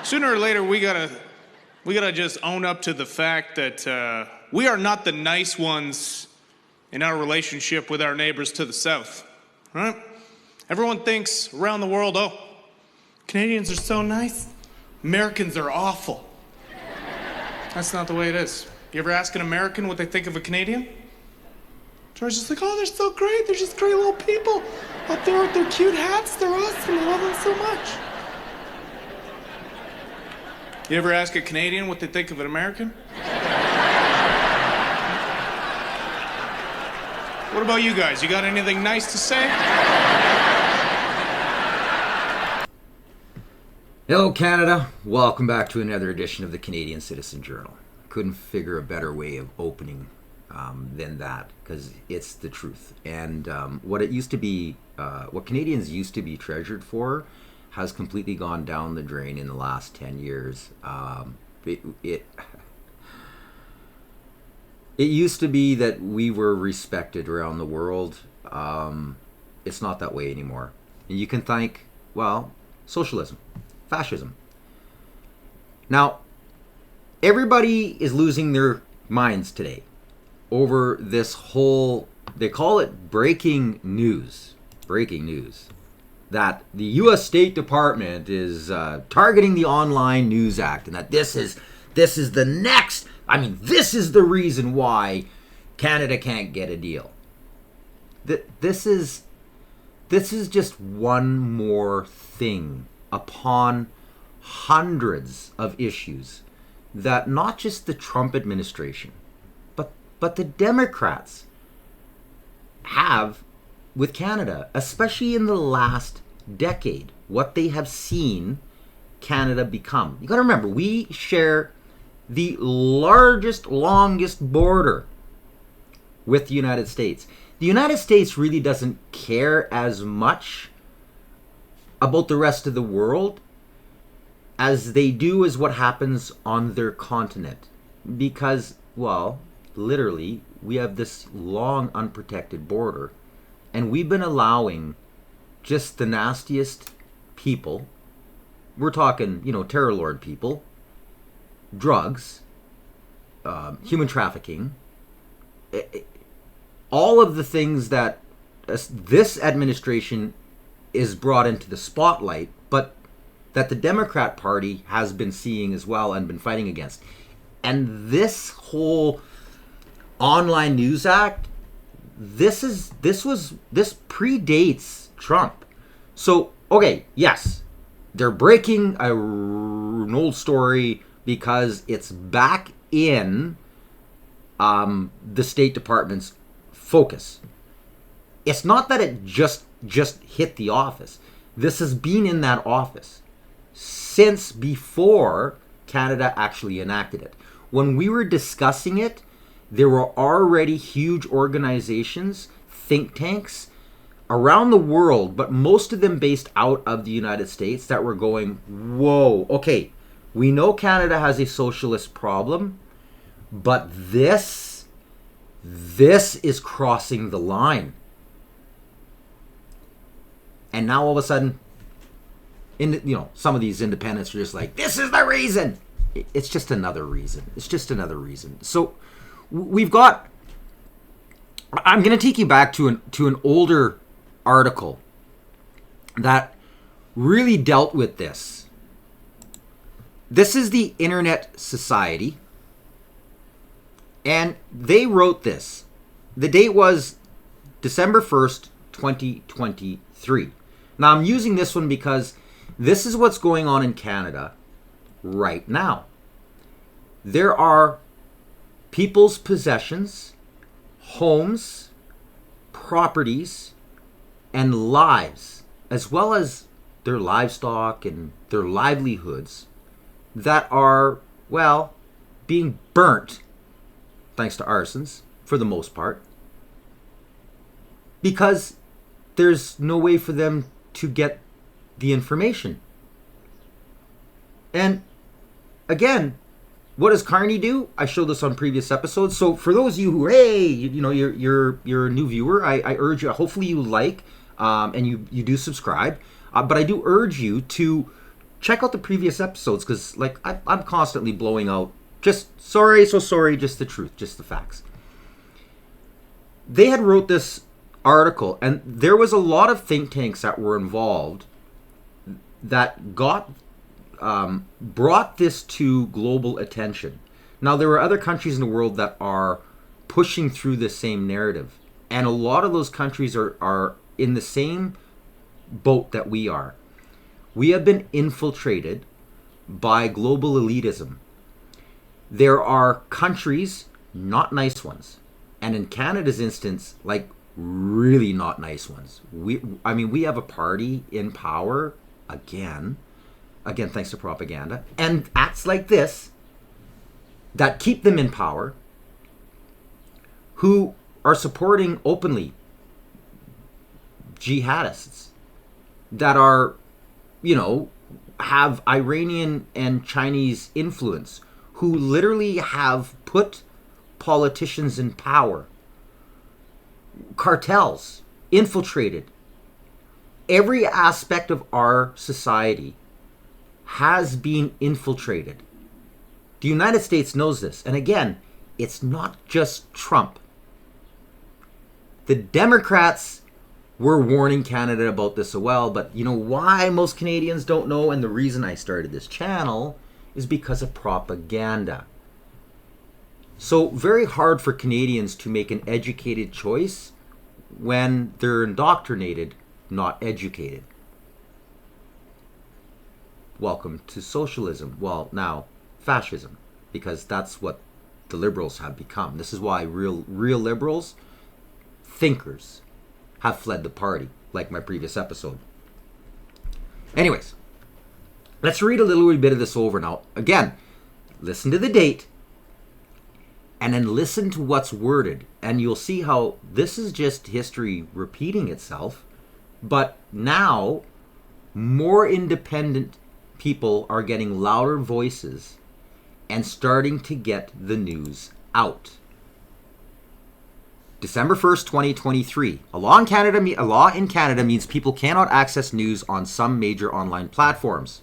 Sooner or later, we gotta just own up to the fact that we are not the nice ones in our relationship with our neighbors to the south, right? Everyone thinks around the world, oh, Canadians are so nice. Americans are awful. That's not the way it is. You ever ask an American what they think of a Canadian? George's just like, oh, they're so great. They're just great little people. Up there with their cute hats, they're awesome. I love them so much. You ever ask a Canadian what they think of an American? What about you guys? You got anything nice to say? Hello, Canada. Welcome back to another edition of the Canadian Citizen Journal. Couldn't figure a better way of opening than that, because it's the truth. And what Canadians used to be treasured for has completely gone down the drain in the last 10 years. It used to be that we were respected around the world. It's not that way anymore. And you can thank, socialism, fascism. Now, everybody is losing their minds today over this whole, they call it breaking news, that the U.S. State Department is targeting the Online News Act, and that this is the next, this is the reason why Canada can't get a deal. This is just one more thing upon hundreds of issues that not just the Trump administration, but the Democrats have with Canada, especially in the last decade, what they have seen Canada become. You got to remember, we share the longest border with the United States. The United States really doesn't care as much about the rest of the world as they do as what happens on their continent. Because, literally, we have this long unprotected border, and we've been allowing just the nastiest people, we're talking, terror lord people, drugs, human trafficking, all of the things that this administration is brought into the spotlight, but that the Democrat Party has been seeing as well and been fighting against. And this whole Online News Act, this predates Trump. So, okay, yes, they're breaking an old story because it's back in the State Department's focus. It's not that it just hit the office. This has been in that office since before Canada actually enacted it. When we were discussing it, there were already huge organizations, think tanks around the world, but most of them based out of the United States, that were going, whoa, okay, we know Canada has a socialist problem, but this is crossing the line. And now all of a sudden, some of these independents are just like, this is the reason. It's just another reason. So we've got, I'm going to take you back to an older article that really dealt with this. This is the Internet Society, and they wrote this. The date was December 1st, 2023. Now, I'm using this one because this is what's going on in Canada right now. There are people's possessions, homes, properties, and lives, as well as their livestock and their livelihoods, that are, being burnt, thanks to arsons, for the most part, because there's no way for them to get the information. And again, what does Carney do? I showed this on previous episodes. So for those of you who, you're a new viewer, I urge you, hopefully you like, and you do subscribe. But I do urge you to check out the previous episodes, because like I'm constantly blowing out just sorry, just the truth, just the facts. They had wrote this article, and there was a lot of think tanks that were involved that brought this to global attention. Now, there are other countries in the world that are pushing through the same narrative, and a lot of those countries are in the same boat that we are. We have been infiltrated by global elitism. There are countries, not nice ones, and in Canada's instance, like really not nice ones. We have a party in power again thanks to propaganda, and acts like this that keep them in power, who are supporting openly jihadists that are, have Iranian and Chinese influence, who literally have put politicians in power, cartels, infiltrated. Every aspect of our society has been infiltrated. The United States knows this. And again, it's not just Trump. The Democrats were warning Canada about this as well, but you know why most Canadians don't know, and the reason I started this channel is because of propaganda. So very hard for Canadians to make an educated choice when they're indoctrinated, not educated. Welcome to socialism. Well, now fascism, because that's what the liberals have become. This is why real liberals, thinkers, have fled the party, like my previous episode. Anyways, let's read a little bit of this over now. Again, listen to the date, and then listen to what's worded, and you'll see how this is just history repeating itself, but now more independent people are getting louder voices and starting to get the news out. December 1st, 2023. A law in Canada means people cannot access news on some major online platforms.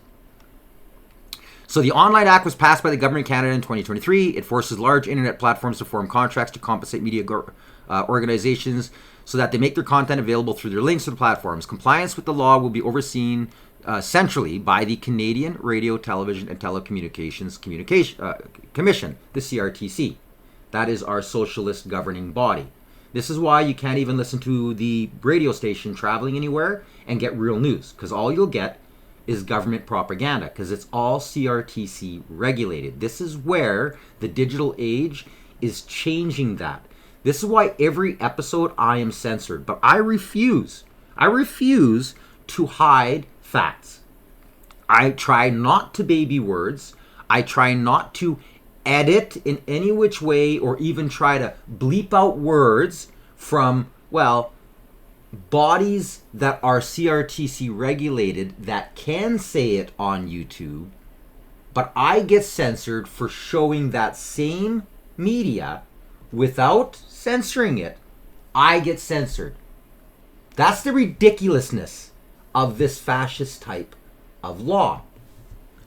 So the Online Act was passed by the government of Canada in 2023. It forces large internet platforms to form contracts to compensate media organizations so that they make their content available through their links to the platforms. Compliance with the law will be overseen centrally by the Canadian Radio, Television and Telecommunications Commission, the CRTC. That is our socialist governing body. This is why you can't even listen to the radio station traveling anywhere and get real news, because all you'll get is government propaganda, because it's all CRTC regulated. This is where the digital age is changing that. This is why every episode I am censored, but I refuse to hide facts. I try not to baby words. I try not to edit in any which way or even try to bleep out words from, bodies that are CRTC regulated that can say it on YouTube, but I get censored for showing that same media without censoring it. I get censored. That's the ridiculousness of this fascist type of law.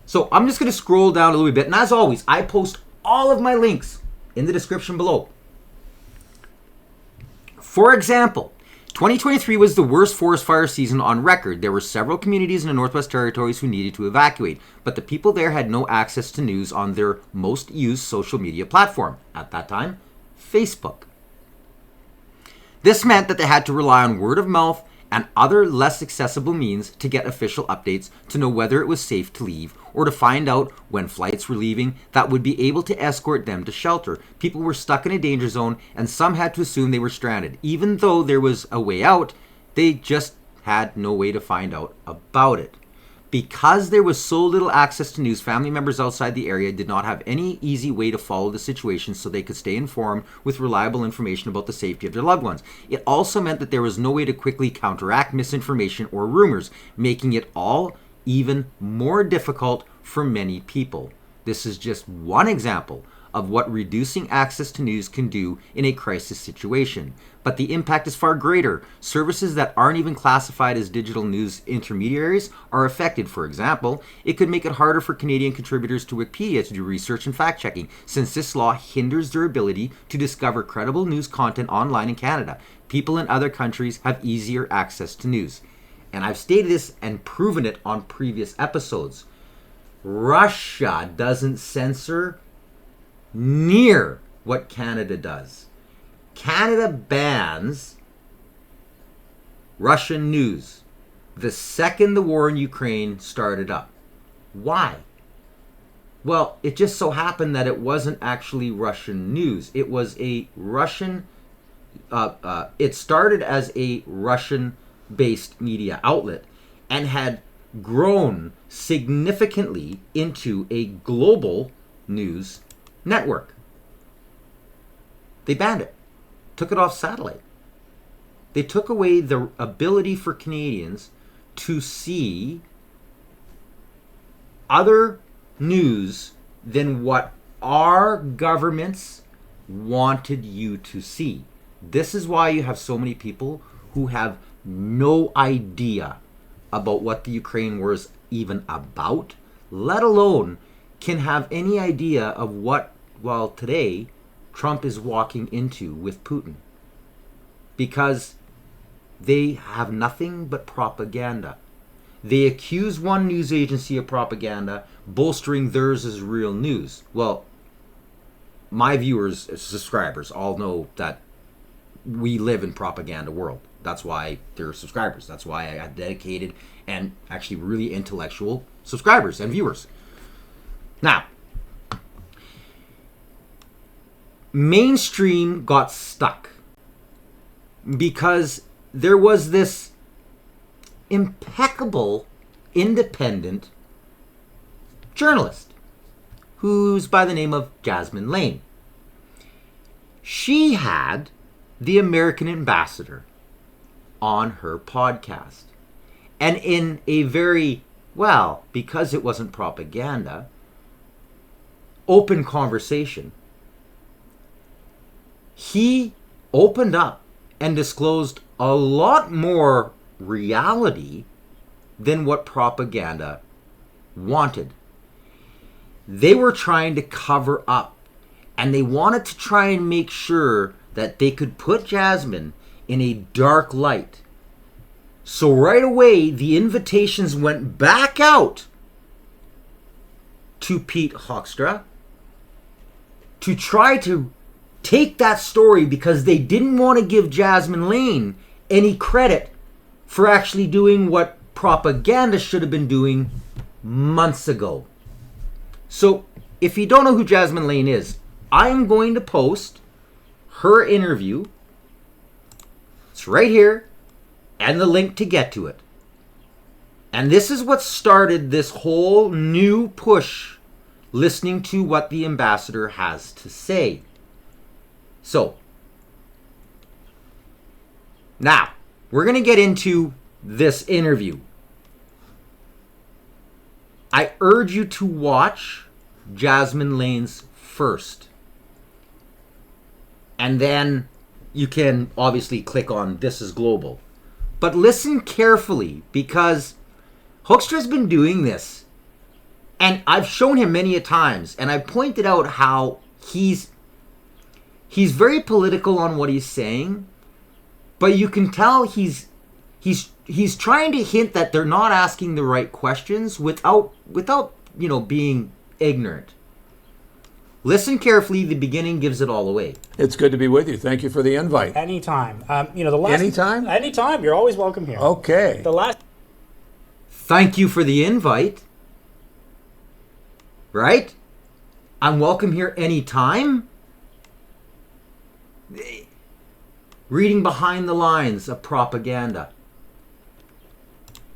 So I'm just going to scroll down a little bit, and as always, I post all of my links in the description below. For example, 2023 was the worst forest fire season on record. There were several communities in the Northwest Territories who needed to evacuate, but the people there had no access to news on their most used social media platform at that time, Facebook. This meant that they had to rely on word of mouth and other less accessible means to get official updates, to know whether it was safe to leave, or to find out when flights were leaving that would be able to escort them to shelter. People were stuck in a danger zone, and some had to assume they were stranded. Even though there was a way out, they just had no way to find out about it. Because there was so little access to news, family members outside the area did not have any easy way to follow the situation so they could stay informed with reliable information about the safety of their loved ones. It also meant that there was no way to quickly counteract misinformation or rumors, making it all even more difficult for many people. This is just one example of what reducing access to news can do in a crisis situation. But the impact is far greater. Services that aren't even classified as digital news intermediaries are affected. For example, it could make it harder for Canadian contributors to Wikipedia to do research and fact-checking, since this law hinders their ability to discover credible news content online in Canada. People in other countries have easier access to news. And I've stated this and proven it on previous episodes. Russia doesn't censor near what Canada does. Canada bans Russian news the second the war in Ukraine started up. Why? Well, it just so happened that it wasn't actually Russian news. It was a Russian, it started as a Russian-based media outlet and had grown significantly into a global news network. They banned it, took it off satellite. They took away the ability for Canadians to see other news than what our governments wanted you to see. This is why you have so many people who have no idea about what the Ukraine war is even about, let alone can have any idea of what, well, today Trump is walking into with Putin. Because they have nothing but propaganda. They accuse one news agency of propaganda, bolstering theirs as real news. Well, my viewers, subscribers, all know that we live in propaganda world. That's why they're subscribers. That's why I have dedicated and actually really intellectual subscribers and viewers. Now, mainstream got stuck because there was this impeccable, independent journalist who's by the name of Jasmin Lane. She had the American ambassador on her podcast. And in a very, well, because it wasn't propaganda, open conversation, he opened up and disclosed a lot more reality than what propaganda wanted. They were trying to cover up, and they wanted to try and make sure that they could put Jasmin in a dark light. So right away, the invitations went back out to Pete Hoekstra to try to take that story, because they didn't want to give Jasmin Lane any credit for actually doing what propaganda should have been doing months ago. So if you don't know who Jasmin Lane is, I am going to post her interview. It's right here, and the link to get to it. And this is what started this whole new push, listening to what the ambassador has to say. So, now, we're going to get into this interview. I urge you to watch Jasmin Lane's first. And then you can obviously click on This is Global. But listen carefully, because Hoekstra's been doing this. And I've shown him many a times. And I've pointed out how he's very political on what he's saying. But you can tell he's trying to hint that they're not asking the right questions without being ignorant. Listen carefully. The beginning gives it all away. It's good to be with you. Thank you for the invite. Anytime. The last Anytime? Anytime. You're always welcome here. Okay. The last. Thank you for the invite. Right? I'm welcome here anytime. Reading behind the lines of propaganda.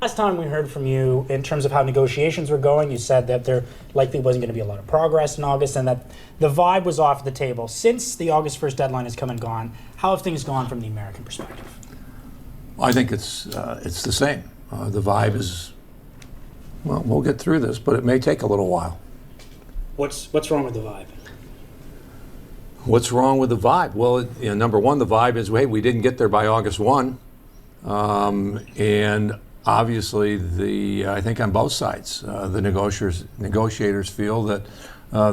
Last time we heard from you in terms of how negotiations were going, you said that there likely wasn't going to be a lot of progress in August and that the vibe was off the table. Since the August 1st deadline has come and gone, how have things gone from the American perspective? I think it's the same. The vibe is, well, we'll get through this, but it may take a little while. What's wrong with the vibe? What's wrong with the vibe? Well, number one, the vibe is, hey, we didn't get there by August 1. And obviously, I think on both sides, the negotiators feel that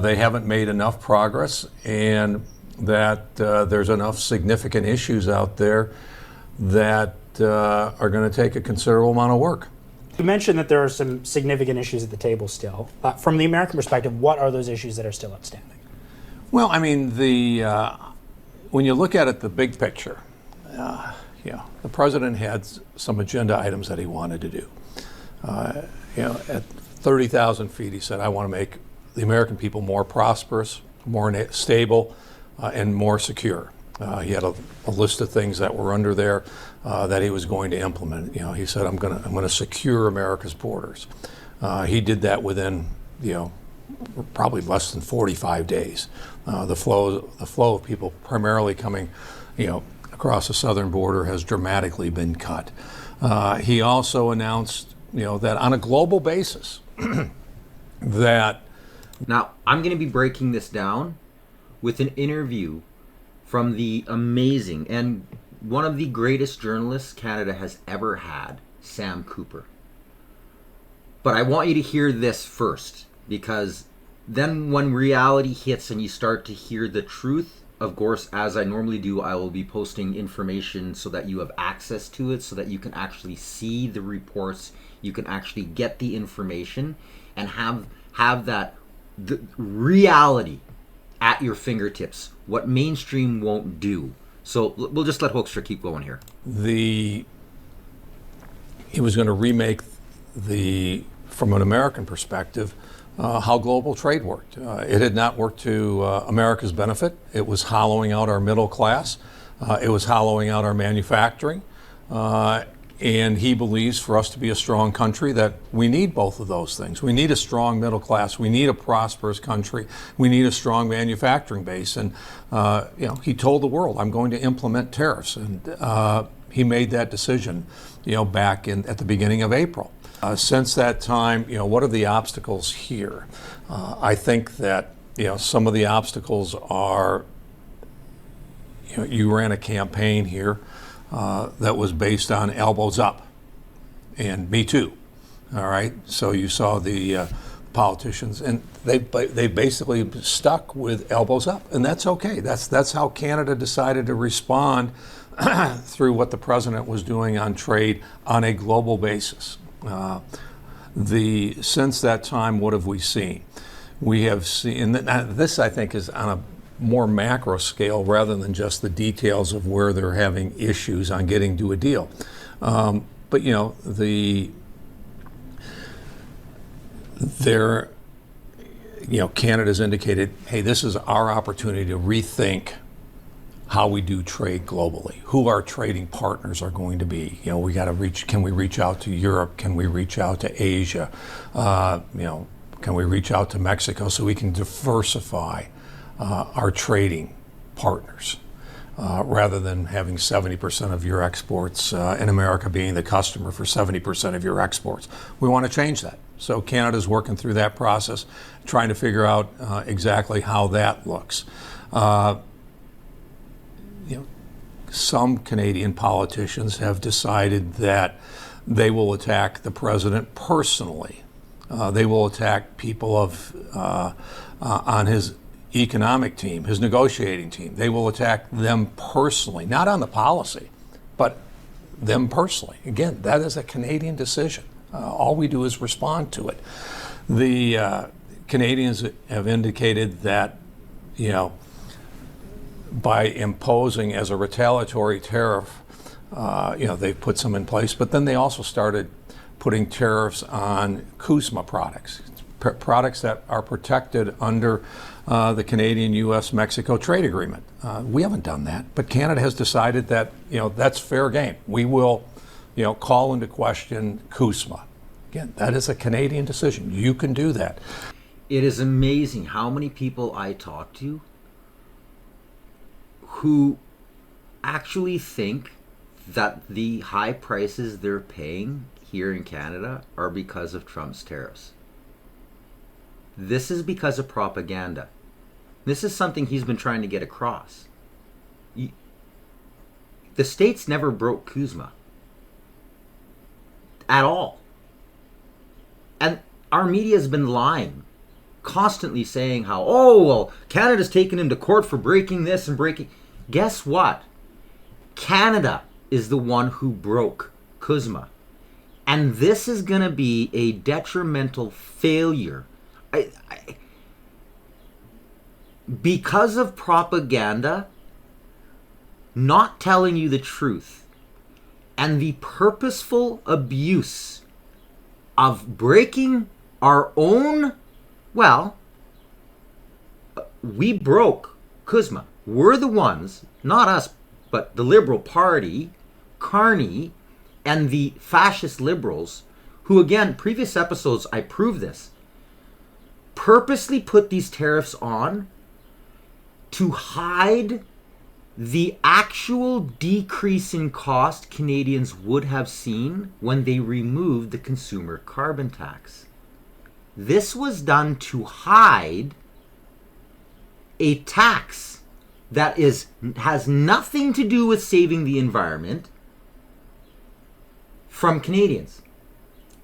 they haven't made enough progress and that there's enough significant issues out there that are going to take a considerable amount of work. You mentioned that there are some significant issues at the table still. From the American perspective, what are those issues that are still outstanding? Well, I mean, when you look at it, the big picture, the president had some agenda items that he wanted to do. At 30,000 feet, he said, I want to make the American people more prosperous, more stable, and more secure. He had a list of things that were under there that he was going to implement. He said, I'm going to secure America's borders. He did that within, probably less than 45 days. The flow of people primarily coming, across the southern border has dramatically been cut. He also announced, that on a global basis, that. Now, I'm going to be breaking this down with an interview from the amazing and one of the greatest journalists Canada has ever had, Sam Cooper. But I want you to hear this first, because then when reality hits and you start to hear the truth, of course, as I normally do, I will be posting information so that you have access to it, so that you can actually see the reports, you can actually get the information, and have the reality at your fingertips, what mainstream won't do. So we'll just let Hoekstra keep going here. He was going to remake from an American perspective, how global trade worked. It had not worked to America's benefit. It was hollowing out our middle class. It was hollowing out our manufacturing. And he believes for us to be a strong country that we need both of those things. We need a strong middle class. We need a prosperous country. We need a strong manufacturing base. And he told the world, I'm going to implement tariffs. And he made that decision, back at the beginning of April. Since that time, what are the obstacles here? I think that some of the obstacles are, you ran a campaign here that was based on elbows up, and me too. All right, so you saw the politicians, and they basically stuck with elbows up, and that's okay. That's how Canada decided to respond through what the president was doing on trade on a global basis. Since that time, what have we seen? We have seen, and this I think is on a more macro scale rather than just the details of where they're having issues on getting to a deal. But Canada's indicated, hey, this is our opportunity to rethink how we do trade globally, who our trading partners are going to be. We got to can we reach out to Europe? Can we reach out to Asia? Can we reach out to Mexico so we can diversify our trading partners rather than having 70% of your exports in America being the customer for 70% of your exports. We want to change that. So Canada's working through that process, trying to figure out exactly how that looks. Some Canadian politicians have decided that they will attack the president personally. They will attack people on his economic team, his negotiating team. They will attack them personally, not on the policy, but them personally. Again, that is a Canadian decision. All we do is respond to it. The Canadians have indicated that, by imposing as a retaliatory tariff, they've put some in place, but then they also started putting tariffs on CUSMA products, products that are protected under the Canadian-U.S.-Mexico trade agreement. We haven't done that, but Canada has decided that that's fair game. We will call into question CUSMA. Again, that is a Canadian decision. You can do that. It is amazing how many people I talk to who actually think that the high prices they're paying here in Canada are because of Trump's tariffs. This is because of propaganda. This is something he's been trying to get across. The states never broke CUSMA. At all. And our media has been lying, constantly saying how, oh, well, Canada's taken him to court for breaking this and breaking. Guess what? Canada is the one who broke CUSMA. And this is going to be a detrimental failure. Because of propaganda, not telling you the truth, and the purposeful abuse of breaking our own, well, we broke CUSMA. We're the ones, not us, but the Liberal Party, Carney, and the fascist liberals, who, again, previous episodes, I proved this, purposely put these tariffs on to hide the actual decrease in cost Canadians would have seen when they removed the consumer carbon tax. This was done to hide a tax that has nothing to do with saving the environment from Canadians.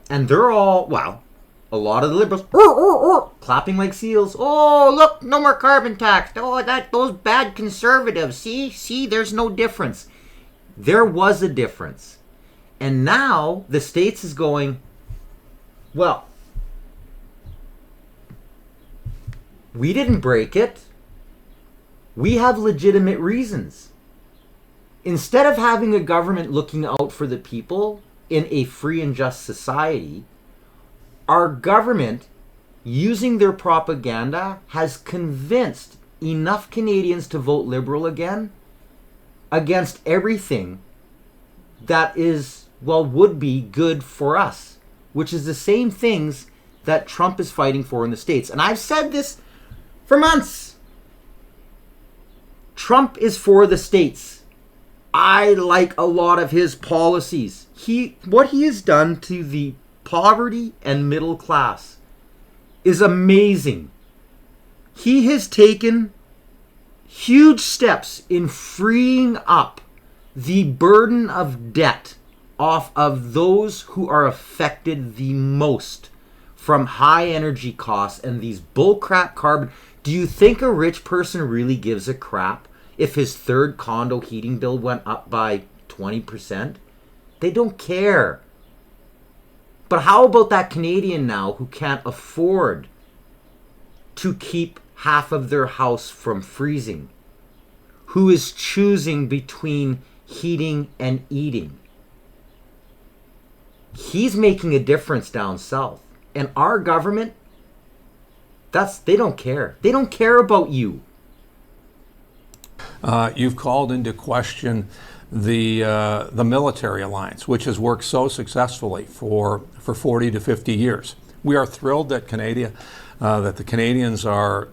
And they're all, well, a lot of the liberals, clapping like seals. Oh, look, no more carbon tax. Oh, those bad conservatives. See, there's no difference. There was a difference. And now the States is going, well, we didn't break it. We have legitimate reasons. Instead of having a government looking out for the people in a free and just society, our government, using their propaganda, has convinced enough Canadians to vote Liberal again against everything that is, well, would be good for us, which is the same things that Trump is fighting for in the States. And I've said this for months. Trump is for the States. I like a lot of his policies. What he has done to the poverty and middle class is amazing. He has taken huge steps in freeing up the burden of debt off of those who are affected the most from high energy costs and these bullcrap carbon. Do you think a rich person really gives a crap if his third condo heating bill went up by 20%? They don't care. But how about that Canadian now who can't afford to keep half of their house from freezing? Who is choosing between heating and eating? He's making a difference down south. And our government, they don't care. They don't care about you. You've called into question the military alliance, which has worked so successfully for 40 to 50 years. We are thrilled that that the Canadians are,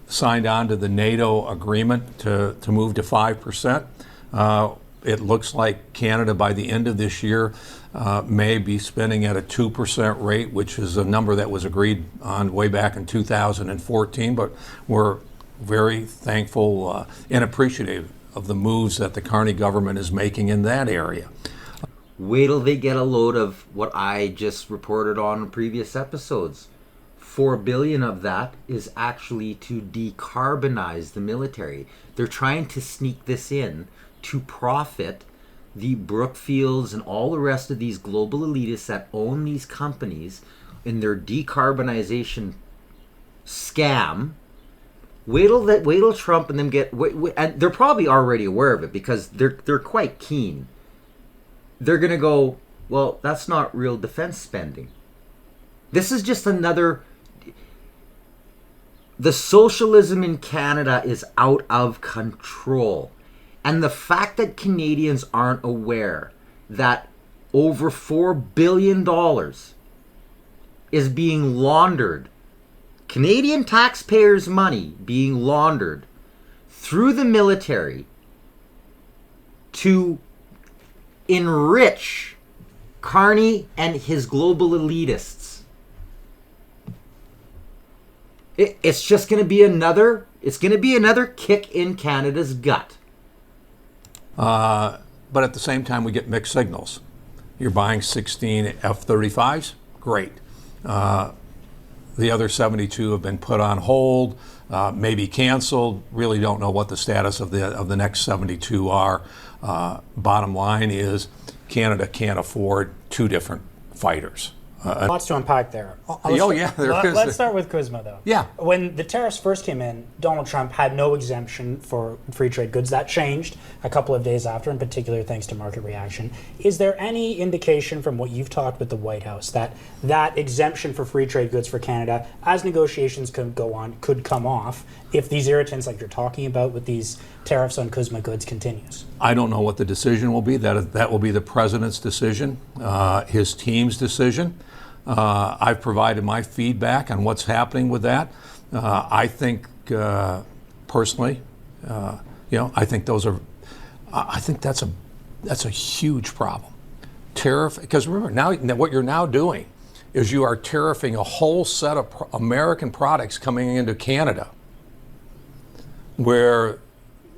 signed on to the NATO agreement to move to 5%. It looks like Canada by the end of this year may be spending at a 2% rate, which is a number that was agreed on way back in 2014. But we're very thankful and appreciative of the moves that the Carney government is making in that area. Wait till they get a load of what I just reported on in previous episodes. $4 billion of that is actually to decarbonize the military. They're trying to sneak this in to profit the Brookfields and all the rest of these global elitists that own these companies in their decarbonization scam. Wait till Trump and them and they're probably already aware of it because they're quite keen. They're gonna go, well, that's not real defense spending. This is just another. The socialism in Canada is out of control. And the fact that Canadians aren't aware that over $4 billion is being laundered, Canadian taxpayers' money being laundered through the military to enrich Carney and his global elitists. It's just going to be another It's going to be another kick in Canada's gut. But at the same time, we get mixed signals. You're buying 16 F-35s? Great. The other 72 have been put on hold, maybe canceled. Really don't know what the status of the next 72 are. Bottom line is Canada can't afford two different fighters. Lots to unpack there. Let's start with Kuzma, though. Yeah. When the tariffs first came in, Donald Trump had no exemption for free trade goods. That changed a couple of days after, in particular thanks to market reaction. Is there any indication from what you've talked with the White House that that exemption for free trade goods for Canada, as negotiations could go on, could come off if these irritants like you're talking about with these tariffs on Kuzma goods continues? I don't know what the decision will be. That will be the president's decision, his team's decision. I've provided my feedback on what's happening with that. I think, personally, I think I think that's a huge problem. Tariff, because remember now what you're now doing is you are tariffing a whole set of American products coming into Canada, where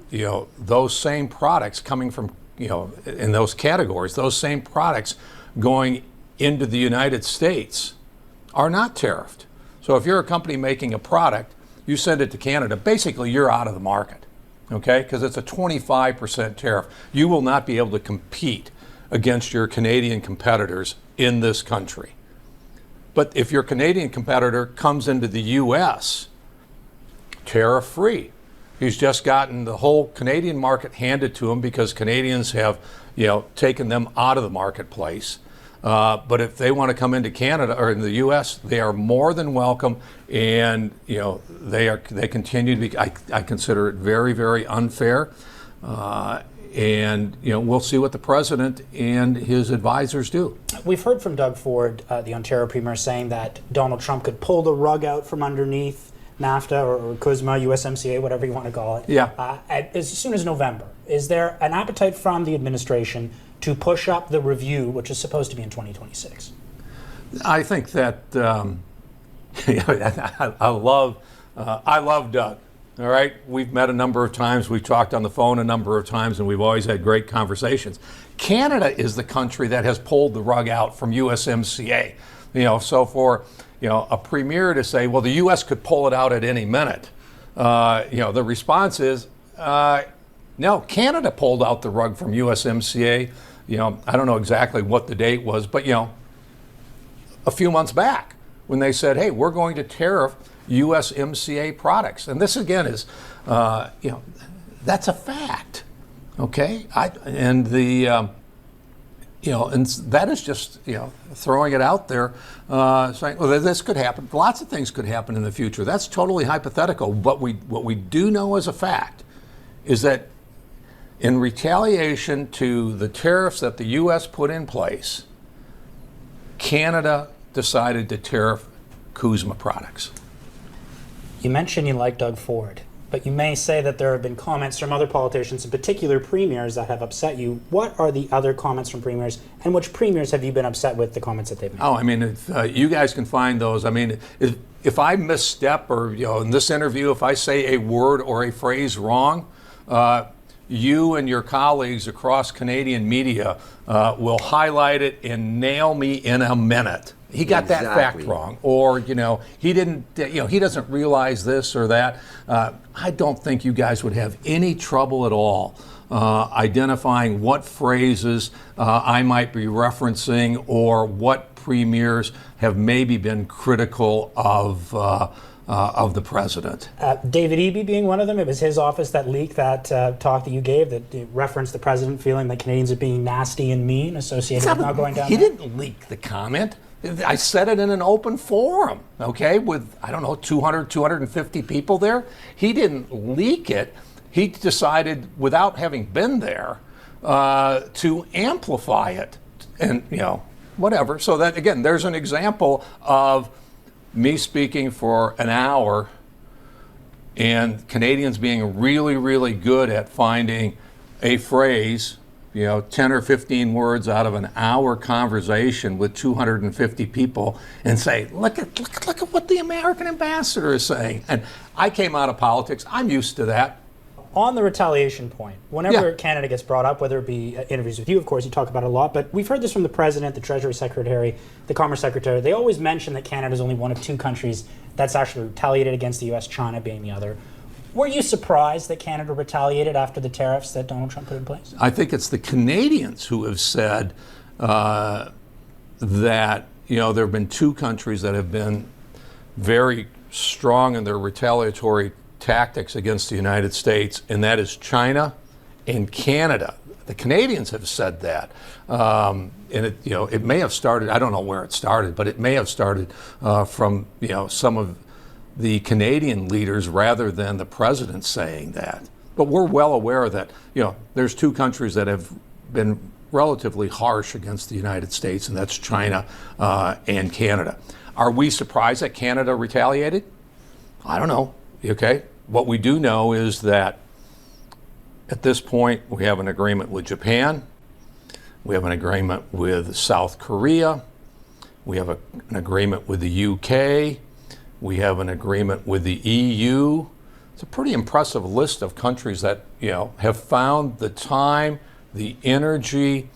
those same products coming from in those categories, those same products going into the United States are not tariffed. So if you're a company making a product, you send it to Canada, basically you're out of the market, okay? Because it's a 25% tariff. You will not be able to compete against your Canadian competitors in this country. But if your Canadian competitor comes into the US, tariff-free. He's just gotten the whole Canadian market handed to him because Canadians have, taken them out of the marketplace. But if they want to come into Canada or in the U.S., they are more than welcome, and they continue to be. I consider it very, very unfair, and we'll see what the president and his advisors do. We've heard from Doug Ford, the Ontario Premier, saying that Donald Trump could pull the rug out from underneath NAFTA or CUSMA, USMCA, whatever you want to call it. Yeah. As soon as November. Is there an appetite from the administration to push up the review, which is supposed to be in 2026? I think that I love Doug. All right, we've met a number of times, we've talked on the phone a number of times, and we've always had great conversations. Canada is the country that has pulled the rug out from USMCA. So for a premier to say, well, the U.S. could pull it out at any minute, the response is, no, Canada pulled out the rug from USMCA. I don't know exactly what the date was, but a few months back when they said, hey, we're going to tariff USMCA products. And this again is, that's a fact. Okay? And that is just, throwing it out there, saying, well, this could happen. Lots of things could happen in the future. That's totally hypothetical. But what we do know as a fact is that in retaliation to the tariffs that the U.S. put in place, Canada decided to tariff CUSMA products. You mentioned you like Doug Ford, but you may say that there have been comments from other politicians, in particular premiers, that have upset you. What are the other comments from premiers, and which premiers have you been upset with the comments that they've made? Oh, I mean, if, you guys can find those. I mean, if I misstep or, in this interview, if I say a word or a phrase wrong, you and your colleagues across Canadian media will highlight it and nail me in a minute. He got that fact wrong, or he didn't. He doesn't realize this or that. I don't think you guys would have any trouble at all identifying what phrases I might be referencing or what premiers have maybe been critical of the president. David Eby being one of them. It was his office that leaked that talk that you gave that referenced the president feeling that Canadians are being nasty and mean associated with not going down. He didn't leak the comment. I said it in an open forum, okay, with, 200, 250 people there. He didn't leak it. He decided, without having been there, to amplify it and, whatever. So that, again, there's an example of me speaking for an hour and Canadians being really, really good at finding a phrase, 10 or 15 words out of an hour conversation with 250 people and say, look at what the American ambassador is saying. And I came out of politics. I'm used to that. On the retaliation point, whenever Yeah. Canada gets brought up, whether it be interviews with you, of course, you talk about it a lot, but we've heard this from the President, the Treasury Secretary, the Commerce Secretary. They always mention that Canada is only one of 2 countries that's actually retaliated against the U.S., China being the other. Were you surprised that Canada retaliated after the tariffs that Donald Trump put in place? I think it's the Canadians who have said that, there have been 2 countries that have been very strong in their retaliatory tactics against the United States, and that is China and Canada. The Canadians have said that, and it may have started. I don't know where it started, but it may have started from some of the Canadian leaders rather than the president saying that. But we're well aware that there's 2 countries that have been relatively harsh against the United States, and that's China and Canada. Are we surprised that Canada retaliated? I don't know. Okay. What we do know is that at this point we have an agreement with Japan, we have an agreement with South Korea, we have an agreement with the UK, we have an agreement with the EU. It's a pretty impressive list of countries that have found the time, the energy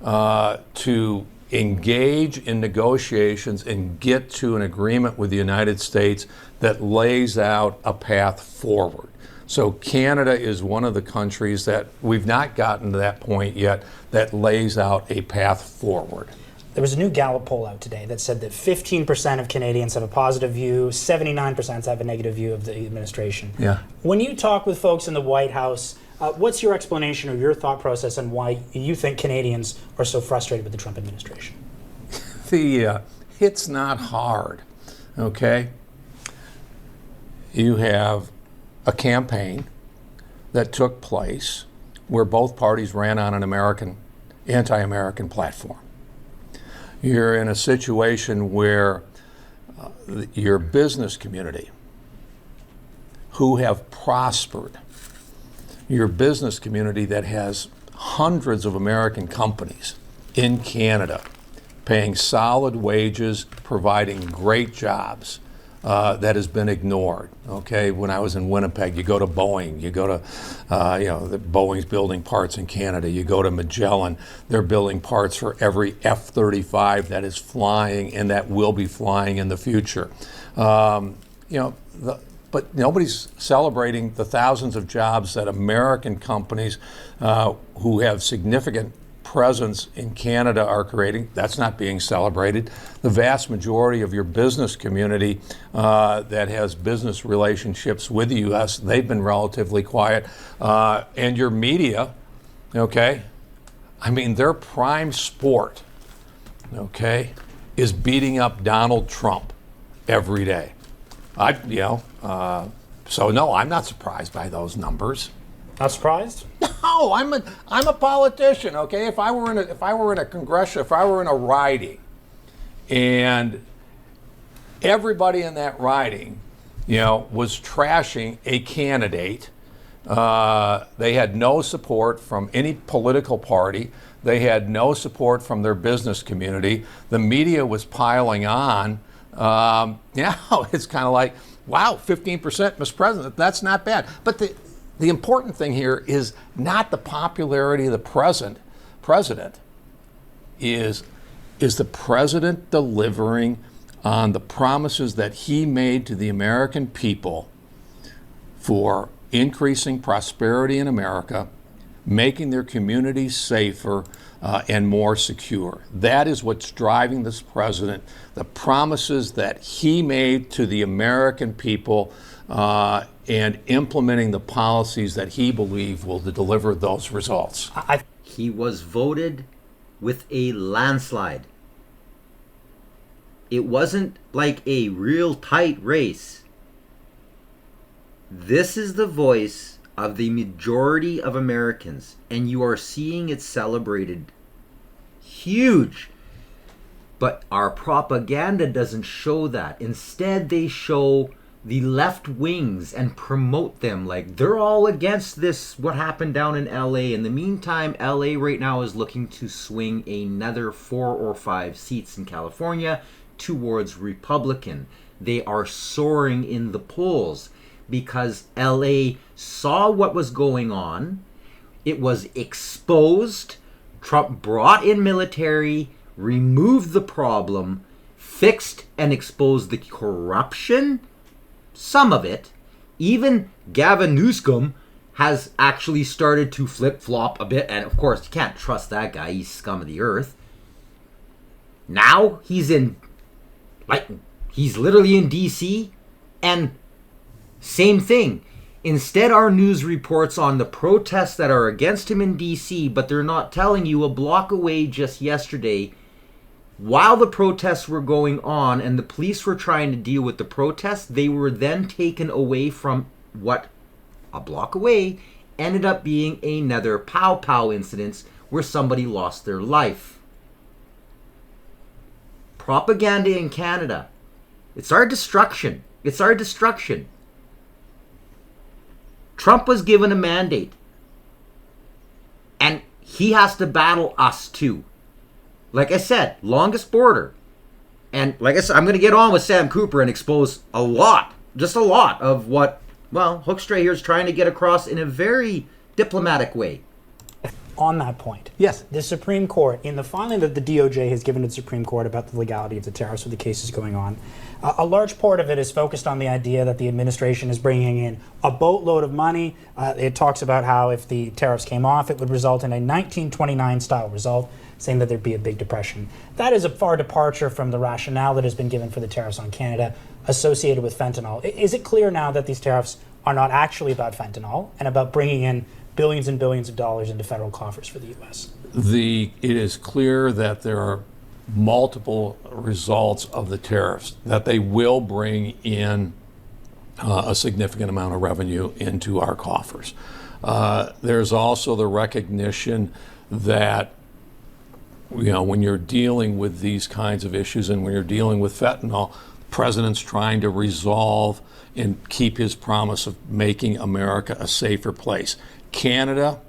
to engage in negotiations and get to an agreement with the United States that lays out a path forward. So Canada is one of the countries that we've not gotten to that point yet that lays out a path forward. There was a new Gallup poll out today that said that 15% of Canadians have a positive view, 79% have a negative view of the administration. Yeah. When you talk with folks in the White House, what's your explanation or your thought process on why you think Canadians are so frustrated with the Trump administration? It's not hard, okay? You have a campaign that took place where both parties ran on an anti-American platform. You're in a situation where your business community, who have prospered, your business community that has hundreds of American companies in Canada paying solid wages, providing great jobs, that has been ignored. Okay, when I was in Winnipeg, you go to Boeing, you go to, Boeing's building parts in Canada. You go to Magellan, they're building parts for every F-35 that is flying and that will be flying in the future. But nobody's celebrating the thousands of jobs that American companies who have significant presence in Canada are creating. That's not being celebrated. The vast majority of your business community that has business relationships with the U.S., they've been relatively quiet. And your media, okay, I mean, their prime sport, okay, is beating up Donald Trump every day. So no, I'm not surprised by those numbers. Not surprised? No, I'm a politician. Okay, if I were in a riding, and everybody in that riding, was trashing a candidate. They had no support from any political party. They had no support from their business community. The media was piling on. It's kind of like, wow, 15%, Mr. President, that's not bad. But the important thing here is not the popularity of the president. Is the president delivering on the promises that he made to the American people for increasing prosperity in America, making their communities safer and more secure. That is what's driving this president, the promises that he made to the American people and implementing the policies that he believes will deliver those results. He was voted with a landslide. It wasn't like a real tight race. This is the voice of the majority of Americans, and you are seeing it celebrated huge. But our propaganda doesn't show that. Instead, they show the left wings and promote them like they're all against this, what happened down in LA. In the meantime, LA right now is looking to swing another 4 or 5 seats in California towards Republican. They are soaring in the polls because LA saw what was going on. It was exposed. Trump brought in military, removed the problem, fixed and exposed the corruption. Some of it. Even Gavin Newsom has actually started to flip-flop a bit. And of course, you can't trust that guy. He's scum of the earth. Now he's literally in D.C. And same thing. Instead, our news reports on the protests that are against him in D.C., but they're not telling you a block away just yesterday, while the protests were going on and the police were trying to deal with the protests, they were then taken away from what, a block away, ended up being another pow pow incident where somebody lost their life. Propaganda in Canada. It's our destruction. It's our destruction. Trump was given a mandate. And he has to battle us too. Like I said, longest border. And like I said, I'm going to get on with Sam Cooper and expose a lot, just a lot of what, well, Hoekstra here is trying to get across in a very diplomatic way. On that point, Yes. the Supreme Court, in the filing that the DOJ has given to the Supreme Court about the legality of the tariffs with the cases going on, a large part of it is focused on the idea that the administration is bringing in a boatload of money. It talks about how if the tariffs came off, it would result in a 1929 style result, saying that there'd be a big depression. That is a far departure from the rationale that has been given for the tariffs on Canada associated with fentanyl. Is it clear now that these tariffs are not actually about fentanyl and about bringing in billions and billions of dollars into federal coffers for the U.S.? It is clear that there are multiple results of the tariffs, that they will bring in a significant amount of revenue into our coffers. There's also the recognition that, you know, when you're dealing with these kinds of issues and when you're dealing with fentanyl, the president's trying to resolve and keep his promise of making America a safer place. Canada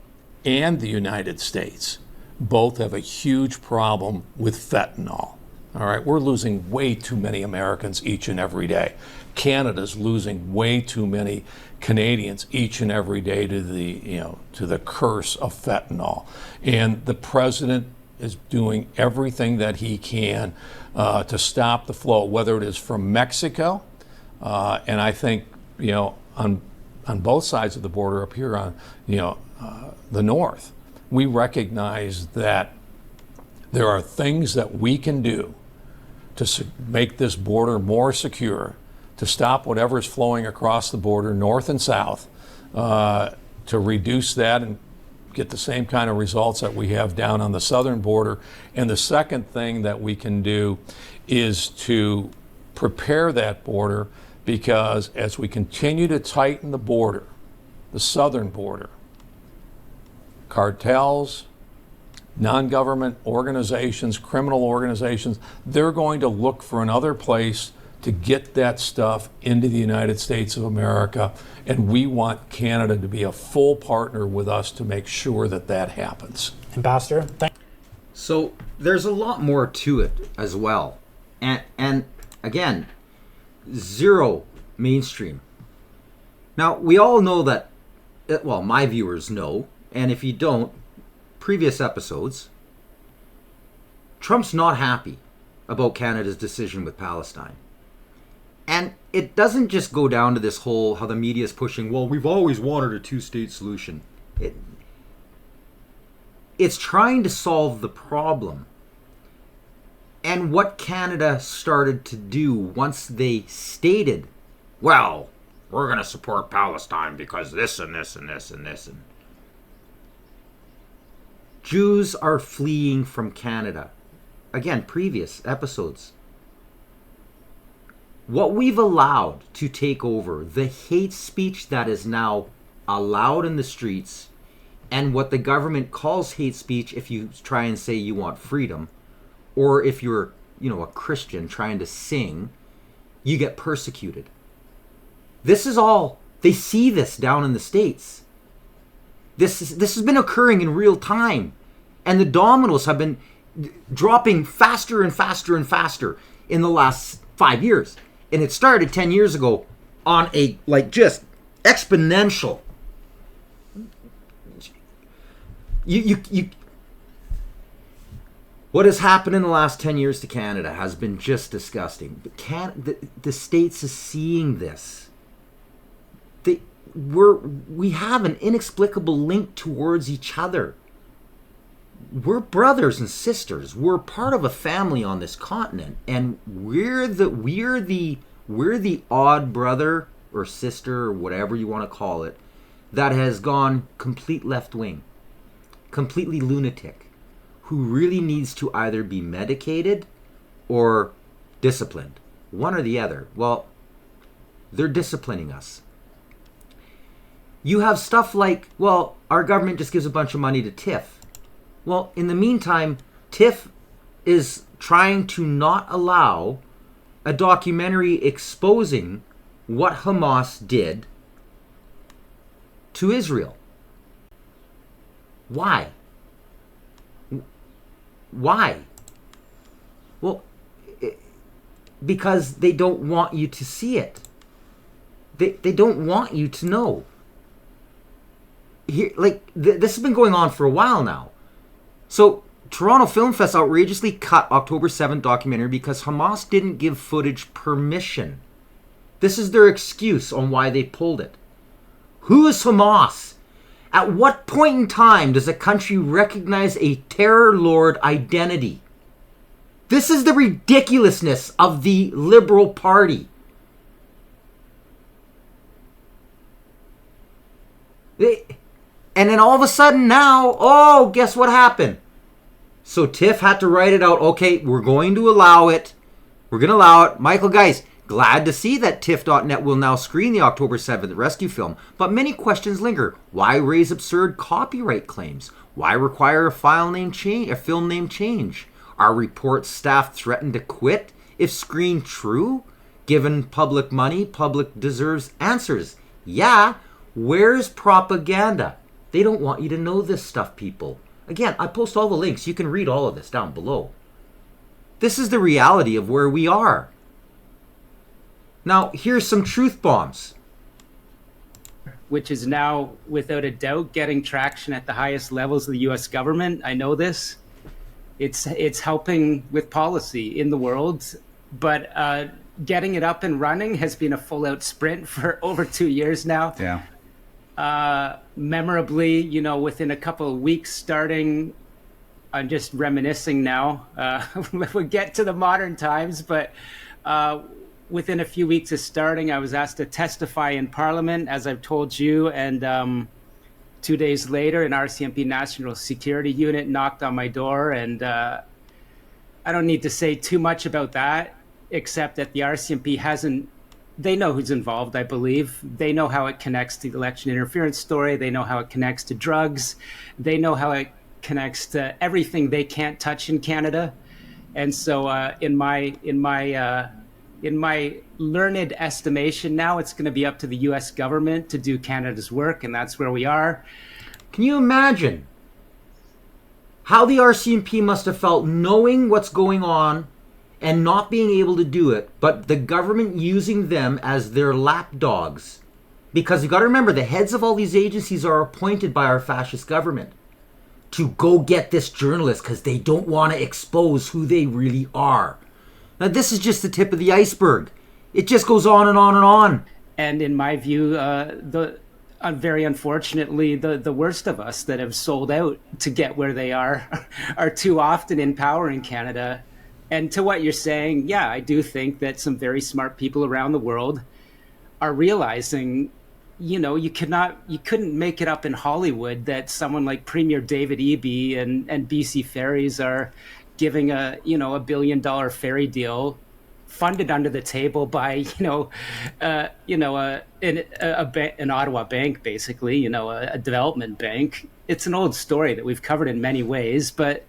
and the United States both have a huge problem with fentanyl. All right, we're losing way too many Americans each and every day. Canada's losing way too many Canadians each and every day to the curse of fentanyl. And the president is doing everything that he can to stop the flow, whether it is from Mexico, and I think, you know, on both sides of the border up here on, the north, we recognize that there are things that we can do to make this border more secure, to stop whatever is flowing across the border, north and south, to reduce that and get the same kind of results that we have down on the southern border. And the second thing that we can do is to prepare that border, because as we continue to tighten the border, the southern border, cartels, non-government organizations, criminal organizations, they're going to look for another place to get that stuff into the United States of America. And we want Canada to be a full partner with us to make sure that that happens. Ambassador, thank you. So there's a lot more to it as well. And again, zero mainstream. Now, we all know that, well, my viewers know, and if you don't, previous episodes, Trump's not happy about Canada's decision with Palestine. And it doesn't just go down to this whole, how the media is pushing, well, we've always wanted a two-state solution. It's trying to solve the problem. And what Canada started to do once they stated, well, we're going to support Palestine because this and this and this and this. And Jews are fleeing from Canada. Again, previous episodes. What we've allowed to take over, the hate speech that is now allowed in the streets, and what the government calls hate speech if you try and say you want freedom, or if you're, a Christian trying to sing, you get persecuted. This is all, they see this down in the States. This has been occurring in real time. And the dominoes have been dropping faster and faster and faster in the last 5 years. And it started 10 years ago on a, like, just exponential. What has happened in the last 10 years to Canada has been just disgusting. But the States is seeing this. We have an inexplicable link towards each other. We're brothers and sisters. We're part of a family on this continent, and we're the odd brother or sister or whatever you want to call it that has gone complete left wing, completely lunatic, who really needs to either be medicated or disciplined, one or the other. Well, they're disciplining us. You have stuff like, well, our government just gives a bunch of money to TIFF. Well, in the meantime, TIFF is trying to not allow a documentary exposing what Hamas did to Israel. Why? Why? Well, because they don't want you to see it. They don't want you to know. Here, this has been going on for a while now. So Toronto Film Fest outrageously cut October 7th documentary because Hamas didn't give footage permission. This is their excuse on why they pulled it. Who is Hamas? At what point in time does a country recognize a terror lord identity? This is the ridiculousness of the Liberal Party. And then all of a sudden now, oh, guess what happened? So TIFF had to write it out. Okay, we're going to allow it. We're going to allow it. Michael Geist, glad to see that TIFF.net will now screen the October 7th rescue film. But many questions linger. Why raise absurd copyright claims? Why require a film name change? Are reports staff threatened to quit if screened true? Given public money, public deserves answers. Yeah, where's propaganda? They don't want you to know this stuff, people. Again, I post all the links. You can read all of this down below. This is the reality of where we are. Now, here's some truth bombs. Which is now, without a doubt, getting traction at the highest levels of the U.S. government. I know this. It's helping with policy in the world, but getting it up and running has been a full-out sprint for over 2 years now. Yeah. Memorably, within a couple of weeks starting, I'm just reminiscing now. We'll get to the modern times, but within a few weeks of starting, I was asked to testify in Parliament, as I've told you, and 2 days later, an RCMP National Security Unit knocked on my door, and I don't need to say too much about that, except that the RCMP hasn't. They know who's involved, I believe. They know how it connects to the election interference story. They know how it connects to drugs. They know how it connects to everything they can't touch in Canada. And so in my learned estimation now, it's going to be up to the U.S. government to do Canada's work, and that's where we are. Can you imagine how the RCMP must have felt knowing what's going on and not being able to do it, but the government using them as their lapdogs? Because you got to remember, the heads of all these agencies are appointed by our fascist government to go get this journalist because they don't want to expose who they really are. Now, this is just the tip of the iceberg. It just goes on and on and on. And in my view, very unfortunately, the worst of us that have sold out to get where they are too often in power in Canada. And to what you're saying, yeah, I do think that some very smart people around the world are realizing, you couldn't make it up in Hollywood that someone like Premier David Eby and BC Ferries are giving a $1 billion ferry deal funded under the table by an Ottawa bank, basically, a development bank. It's an old story that we've covered in many ways, but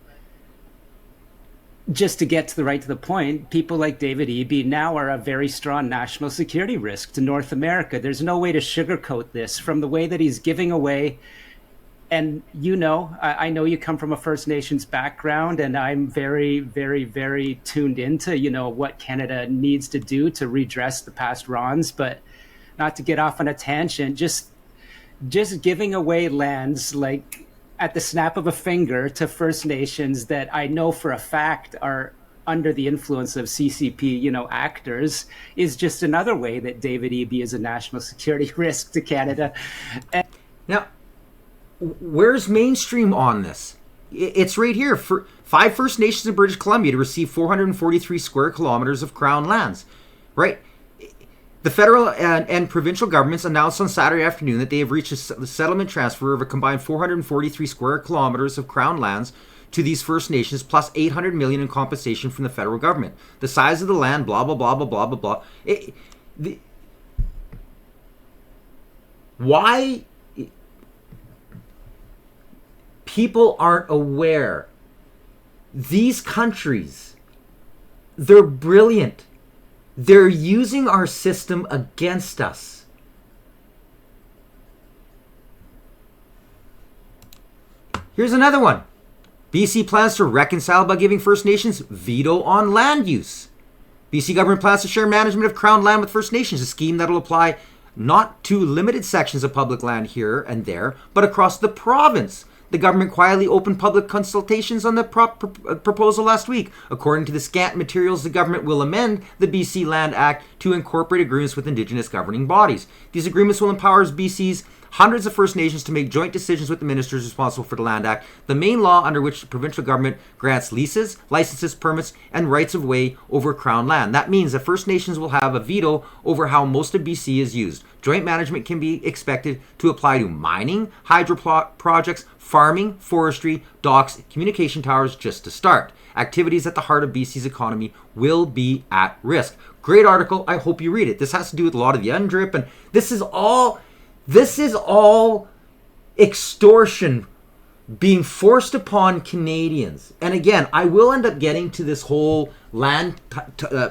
just to get to the point, people like David Eby now are a very strong national security risk to North America. There's no way to sugarcoat this from the way that he's giving away. And I know you come from a First Nations background, and I'm very, very, very tuned into, what Canada needs to do to redress the past wrongs. But not to get off on a tangent, just giving away lands like at the snap of a finger to First Nations that I know for a fact are under the influence of CCP, actors, is just another way that David Eby is a national security risk to Canada. Now, where's mainstream on this? It's right here. For 5 First Nations in British Columbia to receive 443 square kilometers of Crown lands, right? The federal and provincial governments announced on Saturday afternoon that they have reached a settlement transfer of a combined 443 square kilometers of Crown lands to these First Nations, plus $800 million in compensation from the federal government. The size of the land, blah, blah, blah, blah, blah, blah, blah. Why people aren't aware? These countries, they're brilliant. They're using our system against us. Here's another one. BC plans to reconcile by giving First Nations veto on land use. BC government plans to share management of Crown land with First Nations, a scheme that will apply not to limited sections of public land here and there, but across the province. The government quietly opened public consultations on the proposal last week. According to the scant materials, the government will amend the BC Land Act to incorporate agreements with Indigenous governing bodies. These agreements will empower BC's hundreds of First Nations to make joint decisions with the ministers responsible for the Land Act, the main law under which the provincial government grants leases, licenses, permits, and rights of way over Crown land. That means that First Nations will have a veto over how most of BC is used. Joint management can be expected to apply to mining, hydro projects, farming, forestry, docks, communication towers, just to start. Activities at the heart of BC's economy will be at risk. Great article. I hope you read it. This has to do with a lot of the UNDRIP, and this is all extortion being forced upon Canadians. And again, I will end up getting to this whole land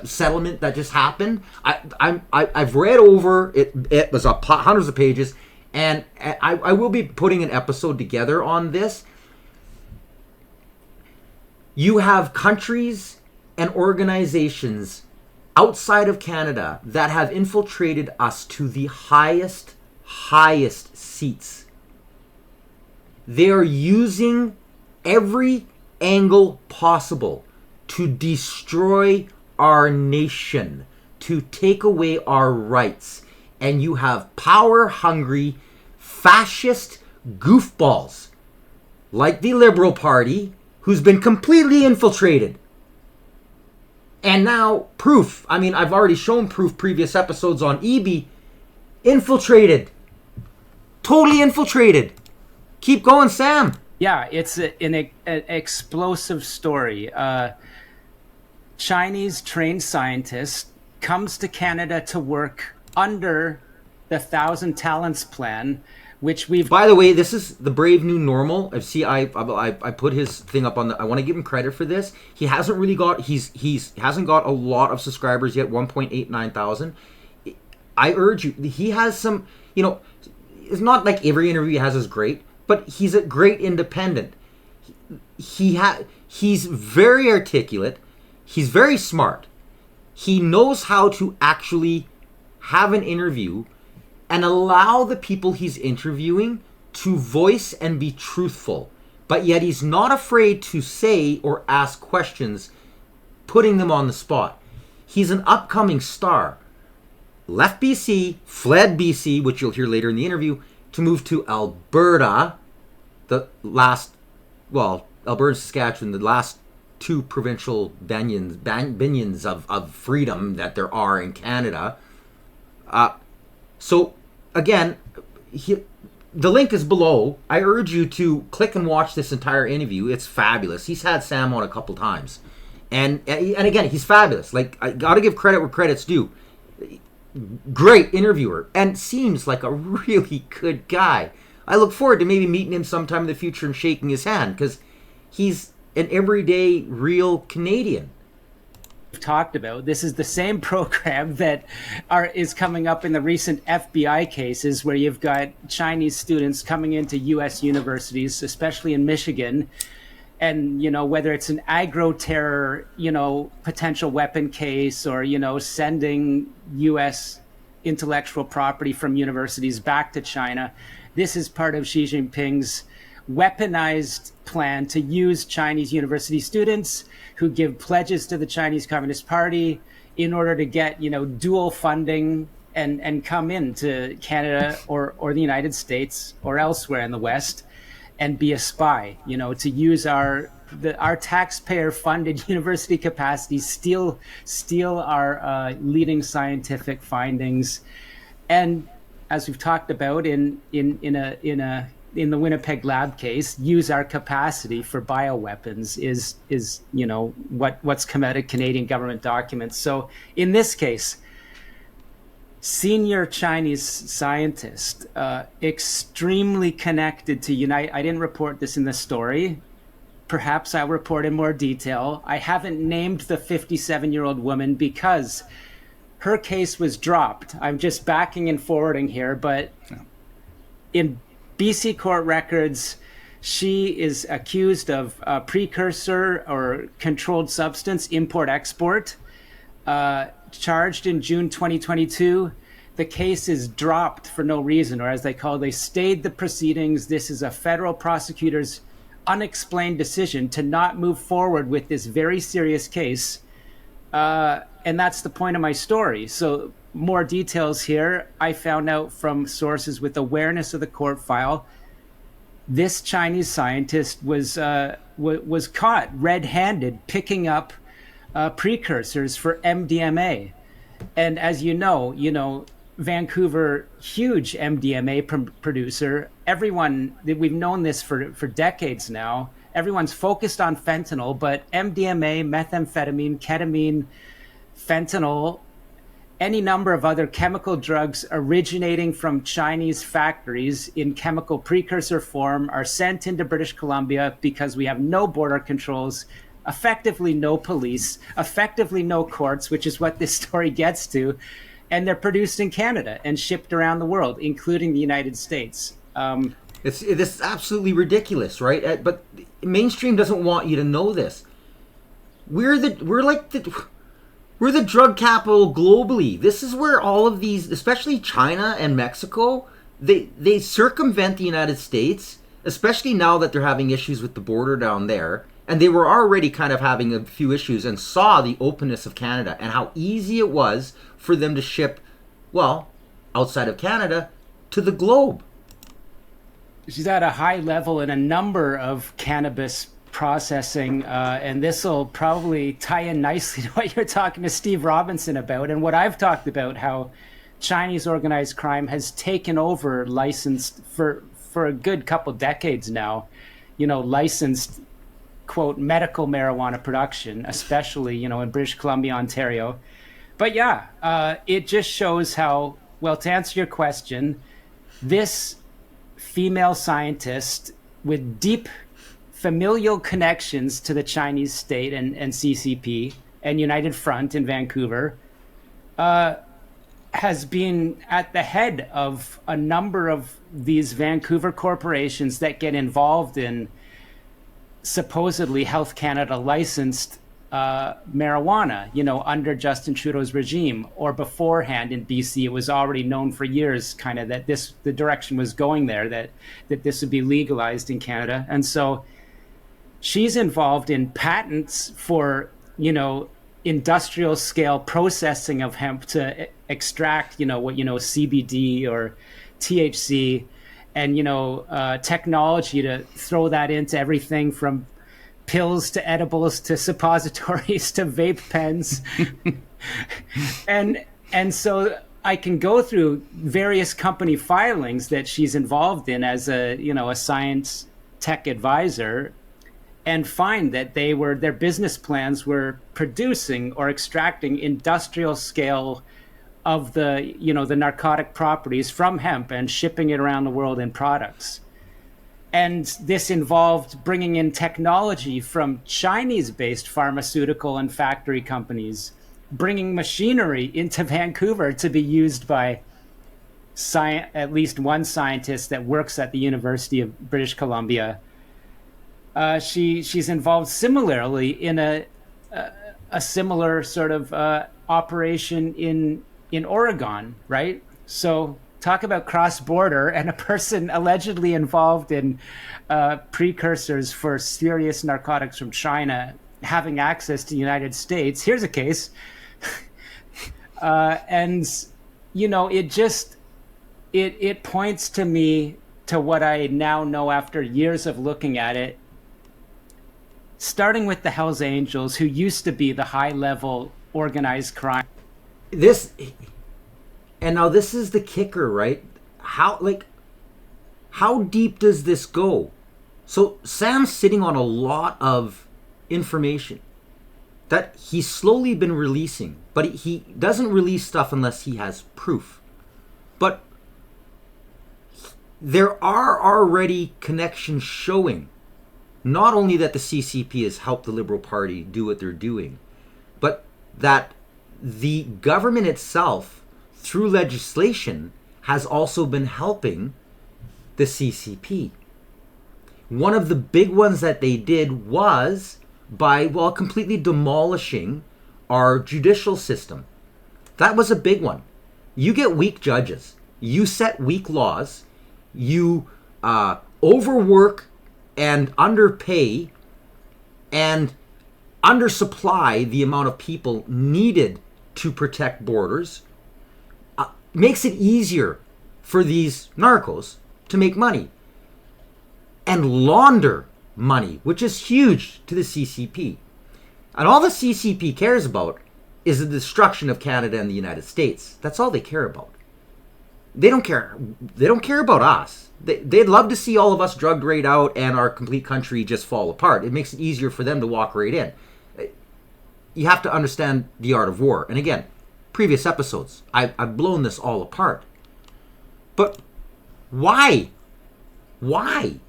settlement that just happened. I've read over it. It was hundreds of pages, and I will be putting an episode together on this. You have countries and organizations outside of Canada that have infiltrated us to the highest seats. They are using every angle possible to destroy our nation, to take away our rights. And you have power-hungry, fascist goofballs like the Liberal Party, who's been completely infiltrated. And now proof. I mean, I've already shown proof previous episodes on Eby. Infiltrated. Totally infiltrated. Keep going, Sam. Yeah, it's an explosive story. Chinese trained scientist comes to Canada to work under the 1,000 Talents plan, which we've... By the way, this is the brave new normal. I put his thing up on the... I want to give him credit for this. He hasn't really got... He's hasn't got a lot of subscribers yet, 1.89 thousand. I urge you, he has some... it's not like every interview he has is great, but he's a great independent. He's very articulate. He's very smart. He knows how to actually have an interview and allow the people he's interviewing to voice and be truthful. But yet he's not afraid to say or ask questions, putting them on the spot. He's an upcoming star. Left BC, fled BC, which you'll hear later in the interview, to move to Alberta, Alberta and Saskatchewan, the last two provincial binions of freedom that there are in Canada. So, again, the link is below. I urge you to click and watch this entire interview. It's fabulous. He's had Sam on a couple times. And again, he's fabulous. Like, I got to give credit where credit's due. Great interviewer, and seems like a really good guy. I look forward to maybe meeting him sometime in the future and shaking his hand, because he's an everyday real Canadian. Talked about. This is the same program that is coming up in the recent FBI cases, where you've got Chinese students coming into U.S. universities, especially in Michigan, and whether it's an agro-terror, potential weapon case, or sending U.S. intellectual property from universities back to China. This is part of Xi Jinping's weaponized plan to use Chinese university students who give pledges to the Chinese Communist Party in order to get, dual funding and come into Canada or the United States or elsewhere in the West and be a spy, to use our taxpayer-funded university capacity, steal our leading scientific findings, and as we've talked about in the Winnipeg lab case, use our capacity for bioweapons is what's come out of Canadian government documents. So in this case, senior Chinese scientist, extremely connected to Unite. I didn't report this in the story. Perhaps I'll report in more detail. I haven't named the 57-year-old woman because her case was dropped. I'm just backing and forwarding here, but in BC court records, she is accused of precursor or controlled substance import-export, charged in June 2022. The case is dropped for no reason, or as they stayed the proceedings. This is a federal prosecutor's unexplained decision to not move forward with this very serious case. And that's the point of my story. So more details here. I found out from sources with awareness of the court file. This Chinese scientist was caught red-handed picking up precursors for MDMA. And as you know, Vancouver, huge MDMA producer. Everyone, we've known this for decades now. Everyone's focused on fentanyl, but MDMA, methamphetamine, ketamine, fentanyl, any number of other chemical drugs originating from Chinese factories in chemical precursor form are sent into British Columbia because we have no border controls, effectively no police, effectively no courts, which is what this story gets to. And they're produced in Canada and shipped around the world, including the United States. This is absolutely ridiculous, right? But mainstream doesn't want you to know this. We're the drug capital globally. This is where all of these, especially China and Mexico, they circumvent the United States, especially now that they're having issues with the border down there. And they were already kind of having a few issues and saw the openness of Canada and how easy it was for them to ship, well, outside of Canada, to the globe. She's at a high level in a number of cannabis processing, and this will probably tie in nicely to what you're talking to Steve Robinson about and what I've talked about, how Chinese organized crime has taken over licensed for a good couple decades now, licensed, quote, medical marijuana production, especially, in British Columbia, Ontario. But it just shows how, well, to answer your question, this female scientist with deep familial connections to the Chinese state and CCP and United Front in Vancouver has been at the head of a number of these Vancouver corporations that get involved in supposedly Health Canada licensed marijuana, under Justin Trudeau's regime, or beforehand in BC. It was already known for years kind of that the direction was going there, that this would be legalized in Canada. And so she's involved in patents for, industrial scale processing of hemp to extract, CBD or THC, and, technology to throw that into everything from pills to edibles to suppositories to vape pens. and so I can go through various company filings that she's involved in as a science tech advisor and find that their business plans were producing or extracting industrial scale of the narcotic properties from hemp and shipping it around the world in products. And this involved bringing in technology from Chinese-based pharmaceutical and factory companies, bringing machinery into Vancouver to be used by at least one scientist that works at the University of British Columbia. She's involved similarly in a similar sort of operation in Oregon, right? So talk about cross-border and a person allegedly involved in precursors for serious narcotics from China having access to the United States. Here's a case. And, you know, it points to me to what I now know after years of looking at it, starting with the Hells Angels, who used to be the high-level organized crime. And now this is the kicker, right? How deep does this go? So Sam's sitting on a lot of information that he's slowly been releasing, but he doesn't release stuff unless he has proof. But there are already connections showing not only that the CCP has helped the Liberal Party do what they're doing, but that the government itself, through legislation, has also been helping the CCP. One of the big ones that they did was by, completely demolishing our judicial system. That was a big one. You get weak judges. You set weak laws. You overwork and underpay and undersupply the amount of people needed to protect borders. Makes it easier for these narcos to make money and launder money, which is huge to the CCP. And all the CCP cares about is the destruction of Canada and the United States. That's all they care about. They don't care. They don't care about us. They'd love to see all of us drugged right out and our complete country just fall apart. It makes it easier for them to walk right in. You have to understand the art of war. And again, previous episodes, I've blown this all apart. But why? Why?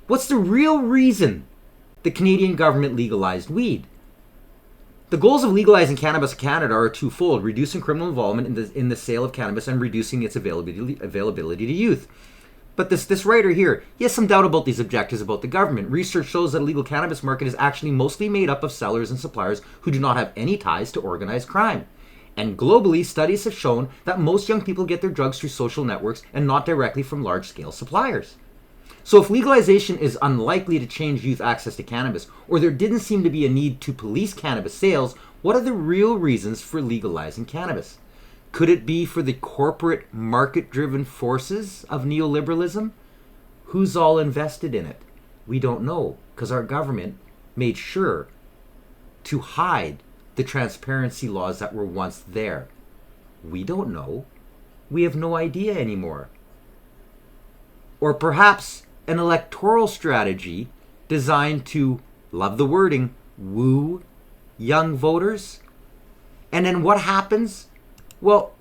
What's the real reason the Canadian government legalized weed? The goals of legalizing cannabis in Canada are twofold: reducing criminal involvement in the sale of cannabis and reducing its availability to youth. But this writer here, he has some doubt about these objectives about the government. Research shows that a legal cannabis market is actually mostly made up of sellers and suppliers who do not have any ties to organized crime. And globally, studies have shown that most young people get their drugs through social networks and not directly from large-scale suppliers. So if legalization is unlikely to change youth access to cannabis, or there didn't seem to be a need to police cannabis sales, what are the real reasons for legalizing cannabis? Could it be for the corporate market-driven forces of neoliberalism? Who's all invested in it? We don't know, because our government made sure to hide the transparency laws that were once there. We don't know. We have no idea anymore. Or perhaps an electoral strategy designed to, love the wording, woo young voters. And then what happens? Well,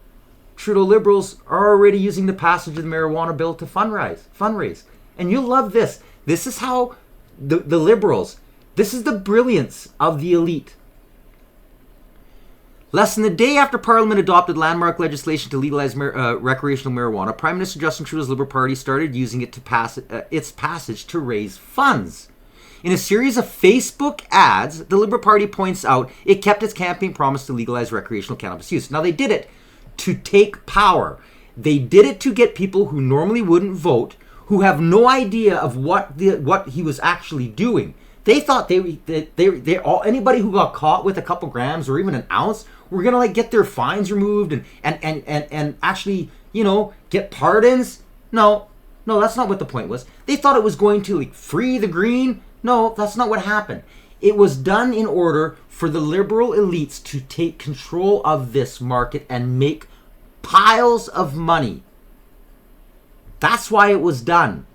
Trudeau Liberals are already using the passage of the marijuana bill to fundraise. And you'll love this. This is how the Liberals, this is the brilliance of the elite. Less than a day after Parliament adopted landmark legislation to legalize recreational marijuana, Prime Minister Justin Trudeau's Liberal Party started using it to pass its passage to raise funds. In a series of Facebook ads, the Liberal Party points out it kept its campaign promise to legalize recreational cannabis use. Now, they did it to take power. They did it to get people who normally wouldn't vote, who have no idea of what he was actually doing. They thought they all, anybody who got caught with a couple grams or even an ounce were gonna get their fines removed and actually, get pardons. No, that's not what the point was. They thought it was going to free the green. No, that's not what happened. It was done in order for the liberal elites to take control of this market and make piles of money. That's why it was done.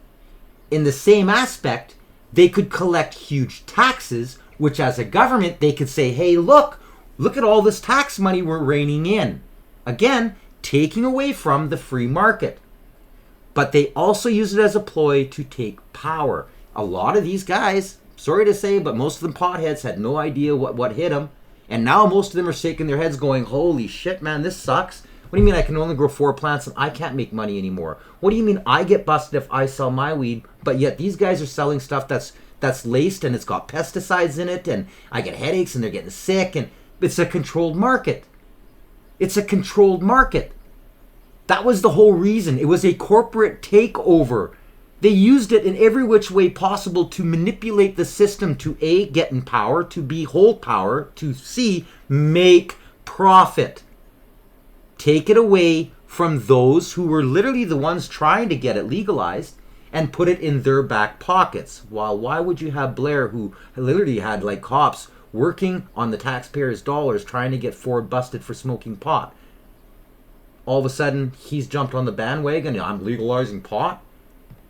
In the same aspect, they could collect huge taxes, which as a government, they could say, hey, look at all this tax money we're reining in. Again, taking away from the free market. But they also use it as a ploy to take power. A lot of these guys, sorry to say, but most of them potheads had no idea what hit them. And now most of them are shaking their heads going, holy shit, man, this sucks. What do you mean I can only grow 4 plants and I can't make money anymore? What do you mean I get busted if I sell my weed, but yet these guys are selling stuff that's laced and it's got pesticides in it, and I get headaches and they're getting sick, and it's a controlled market. It's a controlled market. That was the whole reason. It was a corporate takeover. They used it in every which way possible to manipulate the system to A, get in power, to B, hold power, to C, make profit. Take it away from those who were literally the ones trying to get it legalized and put it in their back pockets. While why would you have Blair, who literally had like cops working on the taxpayers' dollars trying to get Ford busted for smoking pot? All of a sudden, he's jumped on the bandwagon. I'm legalizing pot.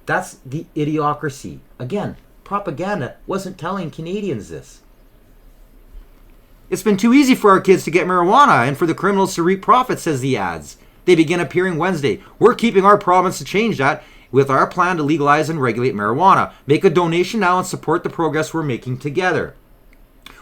That's the idiocracy. Again, propaganda wasn't telling Canadians this. It's been too easy for our kids to get marijuana and for the criminals to reap profits, says the ads. They begin appearing Wednesday. We're keeping our promise to change that with our plan to legalize and regulate marijuana. Make a donation now and support the progress we're making together.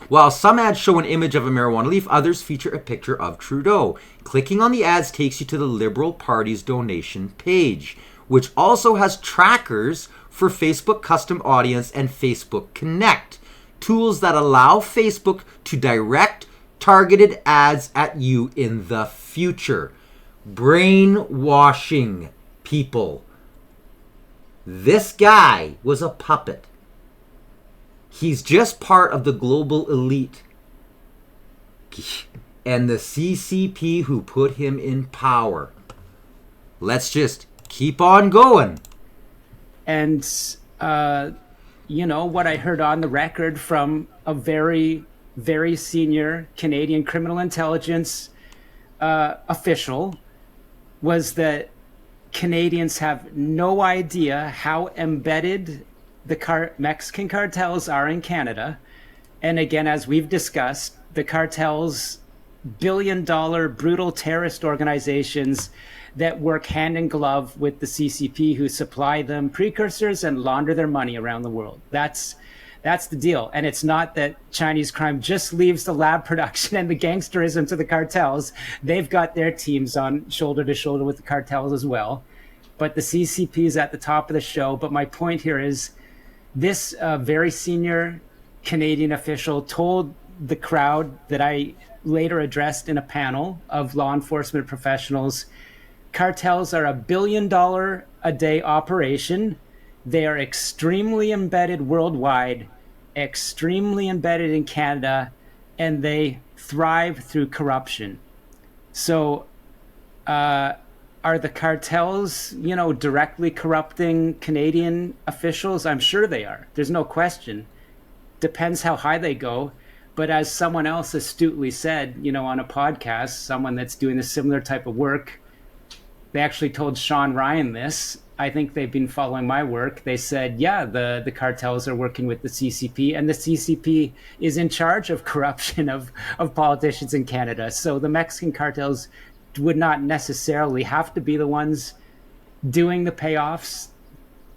While some ads show an image of a marijuana leaf, others feature a picture of Trudeau. Clicking on the ads takes you to the Liberal Party's donation page, which also has trackers for Facebook Custom Audience and Facebook Connect, tools that allow Facebook to direct targeted ads at you in the future. Brainwashing people. This guy was a puppet. He's just part of the global elite and the CCP who put him in power. Let's just keep on going. And, what I heard on the record from a very, very senior Canadian criminal intelligence official was that Canadians have no idea how embedded the Mexican cartels are in Canada. And again, as we've discussed, the cartels, billion-dollar brutal terrorist organizations that work hand in glove with the CCP, who supply them precursors and launder their money around the world. That's the deal. And it's not that Chinese crime just leaves the lab production and the gangsterism to the cartels. They've got their teams on shoulder to shoulder with the cartels as well. But the CCP is at the top of the show. But my point here is this very senior Canadian official told the crowd that I later addressed in a panel of law enforcement professionals, cartels are $1 billion a day operation. They are extremely embedded worldwide, extremely embedded in Canada, and they thrive through corruption. So are the cartels, directly corrupting Canadian officials? I'm sure they are. There's no question. Depends how high they go. But as someone else astutely said, on a podcast, someone that's doing a similar type of work, they actually told Sean Ryan this. I think they've been following my work. They said, yeah, the cartels are working with the CCP, and the CCP is in charge of corruption of politicians in Canada. So the Mexican cartels would not necessarily have to be the ones doing the payoffs.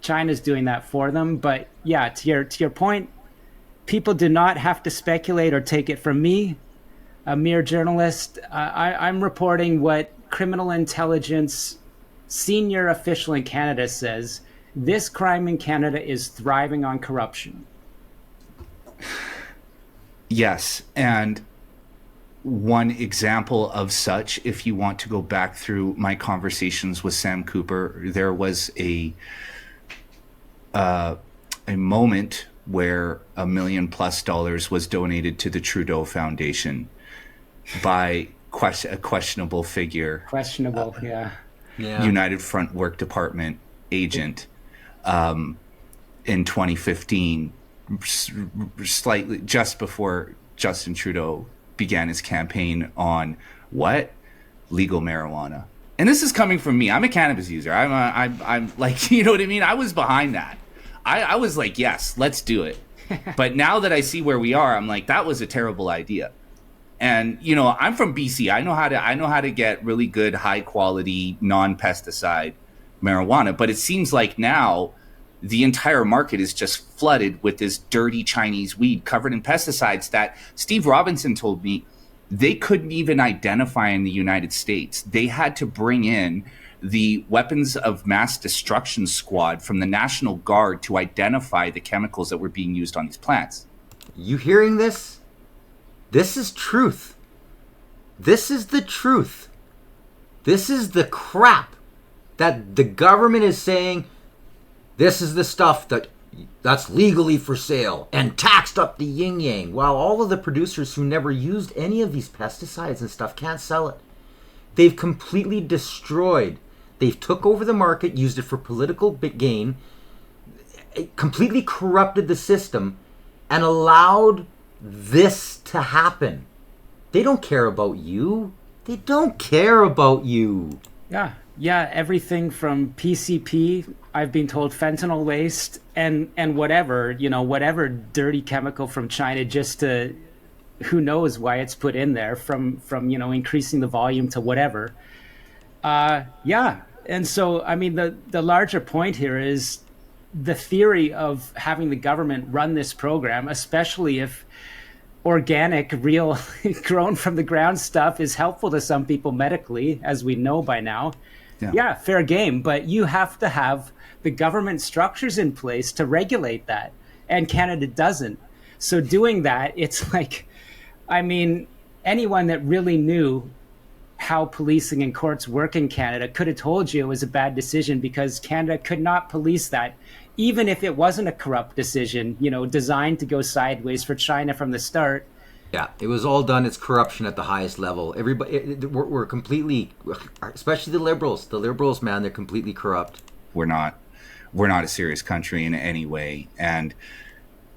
China's doing that for them. But yeah, to your point, people do not have to speculate or take it from me, a mere journalist. I'm reporting what criminal intelligence senior official in Canada says. This crime in Canada is thriving on corruption. Yes, and one example of such, if you want to go back through my conversations with Sam Cooper, there was a moment where $1 million+ was donated to the Trudeau Foundation by a questionable figure. Questionable, yeah. United Front Work Department agent in 2015, slightly just before Justin Trudeau began his campaign on legal marijuana. And this is coming from me. I'm a cannabis user. I'm like, you know what I mean? I was behind that. I was like, yes, let's do it. But now that I see where we are, I'm like, that was a terrible idea. And I'm from BC. I know how to get really good, high quality, non-pesticide marijuana. But it seems like now the entire market is just flooded with this dirty Chinese weed covered in pesticides that Steve Robinson told me they couldn't even identify in the United States. They had to bring in the weapons of mass destruction squad from the National Guard to identify the chemicals that were being used on these plants. You hearing this? This is truth. This is the truth. This is the crap that the government is saying. This is the stuff that's legally for sale and taxed up the yin yang, while all of the producers who never used any of these pesticides and stuff can't sell it. They've completely destroyed. They've took over the market, used it for political gain, completely corrupted the system, and allowed this to happen. They don't care about you. They don't care about you. Yeah, everything from PCP, I've been told fentanyl waste, and whatever, whatever dirty chemical from China, just to, who knows why it's put in there, from increasing the volume to whatever. And so, I mean, the larger point here is the theory of having the government run this program, especially if organic, real, grown from the ground stuff is helpful to some people medically, as we know by now. Yeah, fair game. But you have to have the government structures in place to regulate that. And Canada doesn't. So doing that, it's like, I mean, anyone that really knew how policing and courts work in Canada could have told you it was a bad decision, because Canada could not police that, even if it wasn't a corrupt decision, designed to go sideways for China from the start. Yeah, it was all done. It's corruption at the highest level. Everybody, we're completely, especially the liberals. The liberals, man, they're completely corrupt. We're not a serious country in any way. And,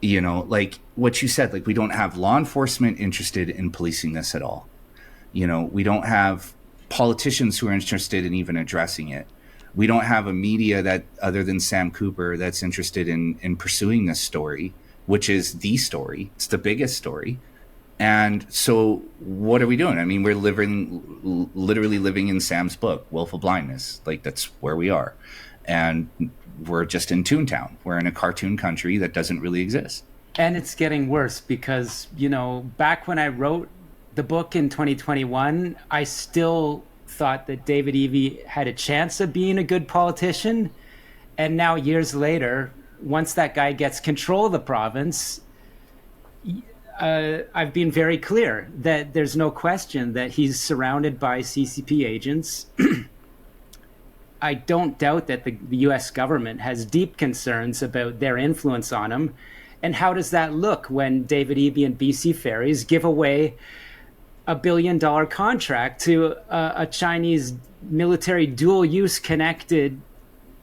like what you said, like we don't have law enforcement interested in policing this at all. We don't have politicians who are interested in even addressing it. We don't have a media that, other than Sam Cooper, that's interested in pursuing this story, which is the story. It's the biggest story. And so what are we doing? I mean, we're literally living in Sam's book, Willful Blindness. Like, that's where we are. And we're just in Toontown. We're in a cartoon country that doesn't really exist. And it's getting worse because, back when I wrote the book in 2021, I still thought that David Eby had a chance of being a good politician. And now, years later, once that guy gets control of the province, I've been very clear that there's no question that he's surrounded by CCP agents. I don't doubt that the US government has deep concerns about their influence on him. And how does that look when David Eby and BC Ferries give away $1 billion contract to a Chinese military dual-use connected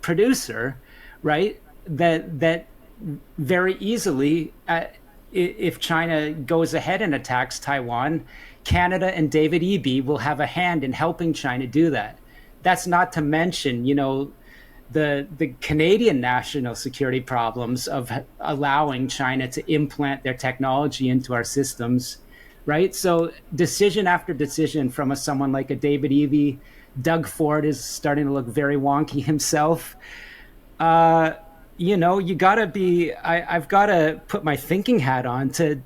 producer, right? That very easily, if China goes ahead and attacks Taiwan, Canada and David Eby will have a hand in helping China do that. That's not to mention, the Canadian national security problems of allowing China to implant their technology into our systems. Right. So decision after decision from someone like a David Eby. Doug Ford is starting to look very wonky himself. You got to be, I've got to put my thinking hat on to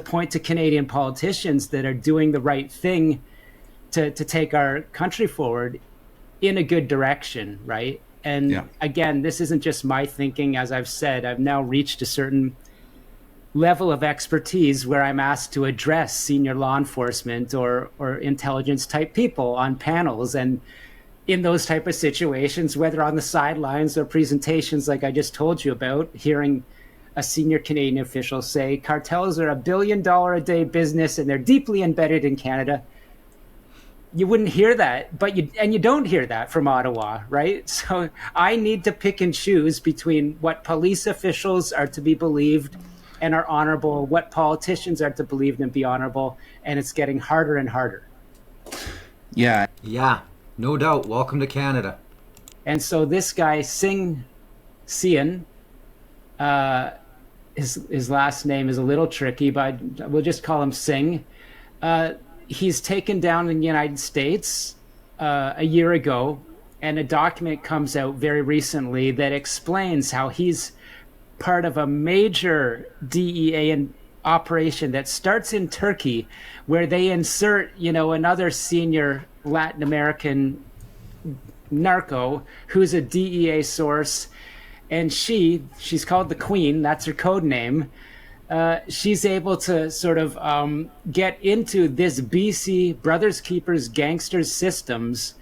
point to Canadian politicians that are doing the right thing to take our country forward in a good direction. Right. And again, this isn't just my thinking. As I've said, I've now reached a certain level of expertise where I'm asked to address senior law enforcement or intelligence type people on panels, and in those type of situations, whether on the sidelines or presentations like I just told you about, hearing a senior Canadian official say cartels are $1 billion a day business and they're deeply embedded in Canada. You wouldn't hear that, but you don't hear that from Ottawa, right? So I need to pick and choose between what police officials are to be believed and are honorable, what politicians are to believe and be honorable, and it's getting harder and harder. Yeah, no doubt. Welcome to Canada. And so this guy, Singh Sian, his last name is a little tricky, but we'll just call him Singh. He's taken down in the United States a year ago and a document comes out very recently that explains how he's part of a major DEA operation that starts in Turkey, where they insert, another senior Latin American narco who's a DEA source, and she's called the Queen. That's her code name. She's able to sort of get into this BC Brothers Keepers gangsters systems,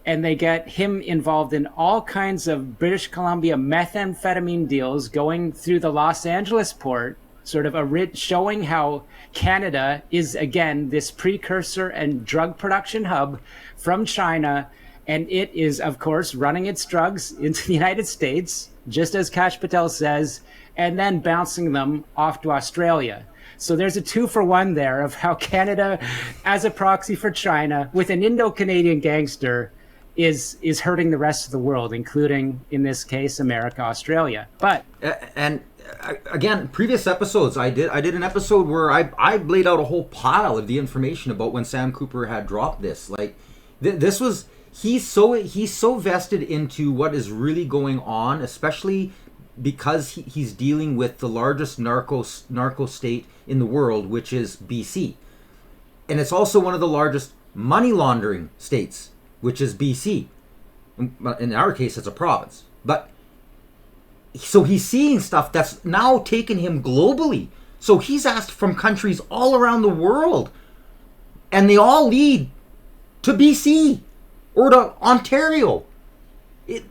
and they get him involved in all kinds of British Columbia methamphetamine deals going through the Los Angeles port, sort of showing how Canada is, again, this precursor and drug production hub from China. And it is, of course, running its drugs into the United States, just as Kash Patel says, and then bouncing them off to Australia. So there's a 2-for-1 there of how Canada, as a proxy for China, with an Indo-Canadian gangster, is hurting the rest of the world, including, in this case, America, Australia. But and again, previous episodes, I did an episode where I laid out a whole pile of the information about when Sam Cooper had dropped this. Like, this was, he's so vested into what is really going on, especially because he's dealing with the largest narco state in the world, which is BC. And it's also one of the largest money laundering states, which is BC. In our case, it's a province. But so he's seeing stuff that's now taken him globally. So he's asked from countries all around the world, and they all lead to BC or to Ontario.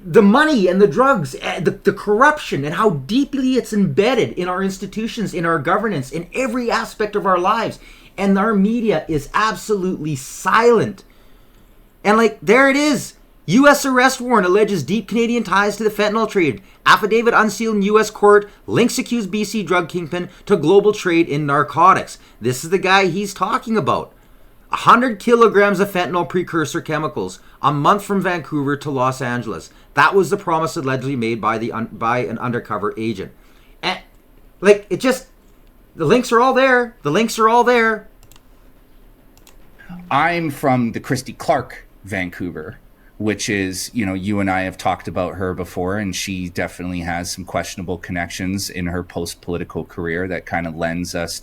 The money and the drugs, the corruption, and how deeply it's embedded in our institutions, in our governance, in every aspect of our lives. And our media is absolutely silent. And like, there it is. U.S. arrest warrant alleges deep Canadian ties to the fentanyl trade. Affidavit unsealed in U.S. court links accused BC drug kingpin to global trade in narcotics. This is the guy he's talking about. 100 kilograms of fentanyl precursor chemicals a month from Vancouver to Los Angeles. That was the promise allegedly made by an undercover agent. And like, it just, the links are all there. The links are all there. I'm from the Christy Clark, Vancouver, which is, you and I have talked about her before, and she definitely has some questionable connections in her post-political career that kind of leads us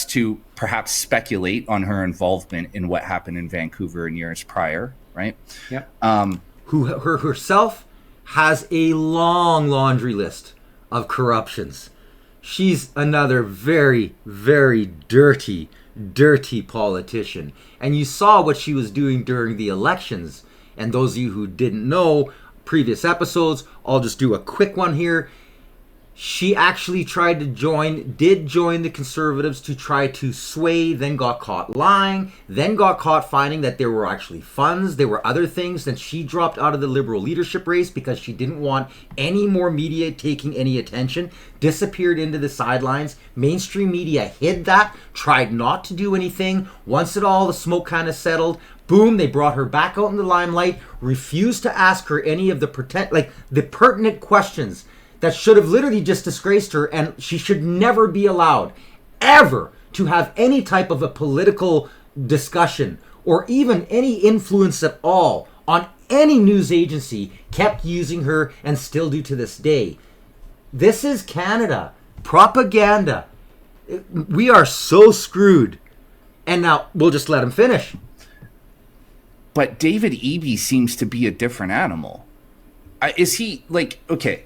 to perhaps speculate on her involvement in what happened in Vancouver in years prior, right? Yep. Who herself has a long laundry list of corruptions. She's another very, very dirty politician. And you saw what she was doing during the elections. And those of you who didn't know previous episodes, I'll just do a quick one here. She actually did join the Conservatives to try to sway, then got caught lying, then got caught finding that there were actually funds, there were other things. Then she dropped out of the Liberal leadership race because she didn't want any more media taking any attention, disappeared into the sidelines. Mainstream media hid that, tried not to do anything. Once the smoke kind of settled, boom, they brought her back out in the limelight, refused to ask her any of the pertinent questions that should have literally just disgraced her, and she should never be allowed ever to have any type of a political discussion or even any influence at all on any news agency. Kept using her and still do to this day. This is Canada. Propaganda. We are so screwed. And now we'll just let him finish. But David Eby seems to be a different animal. Is he okay?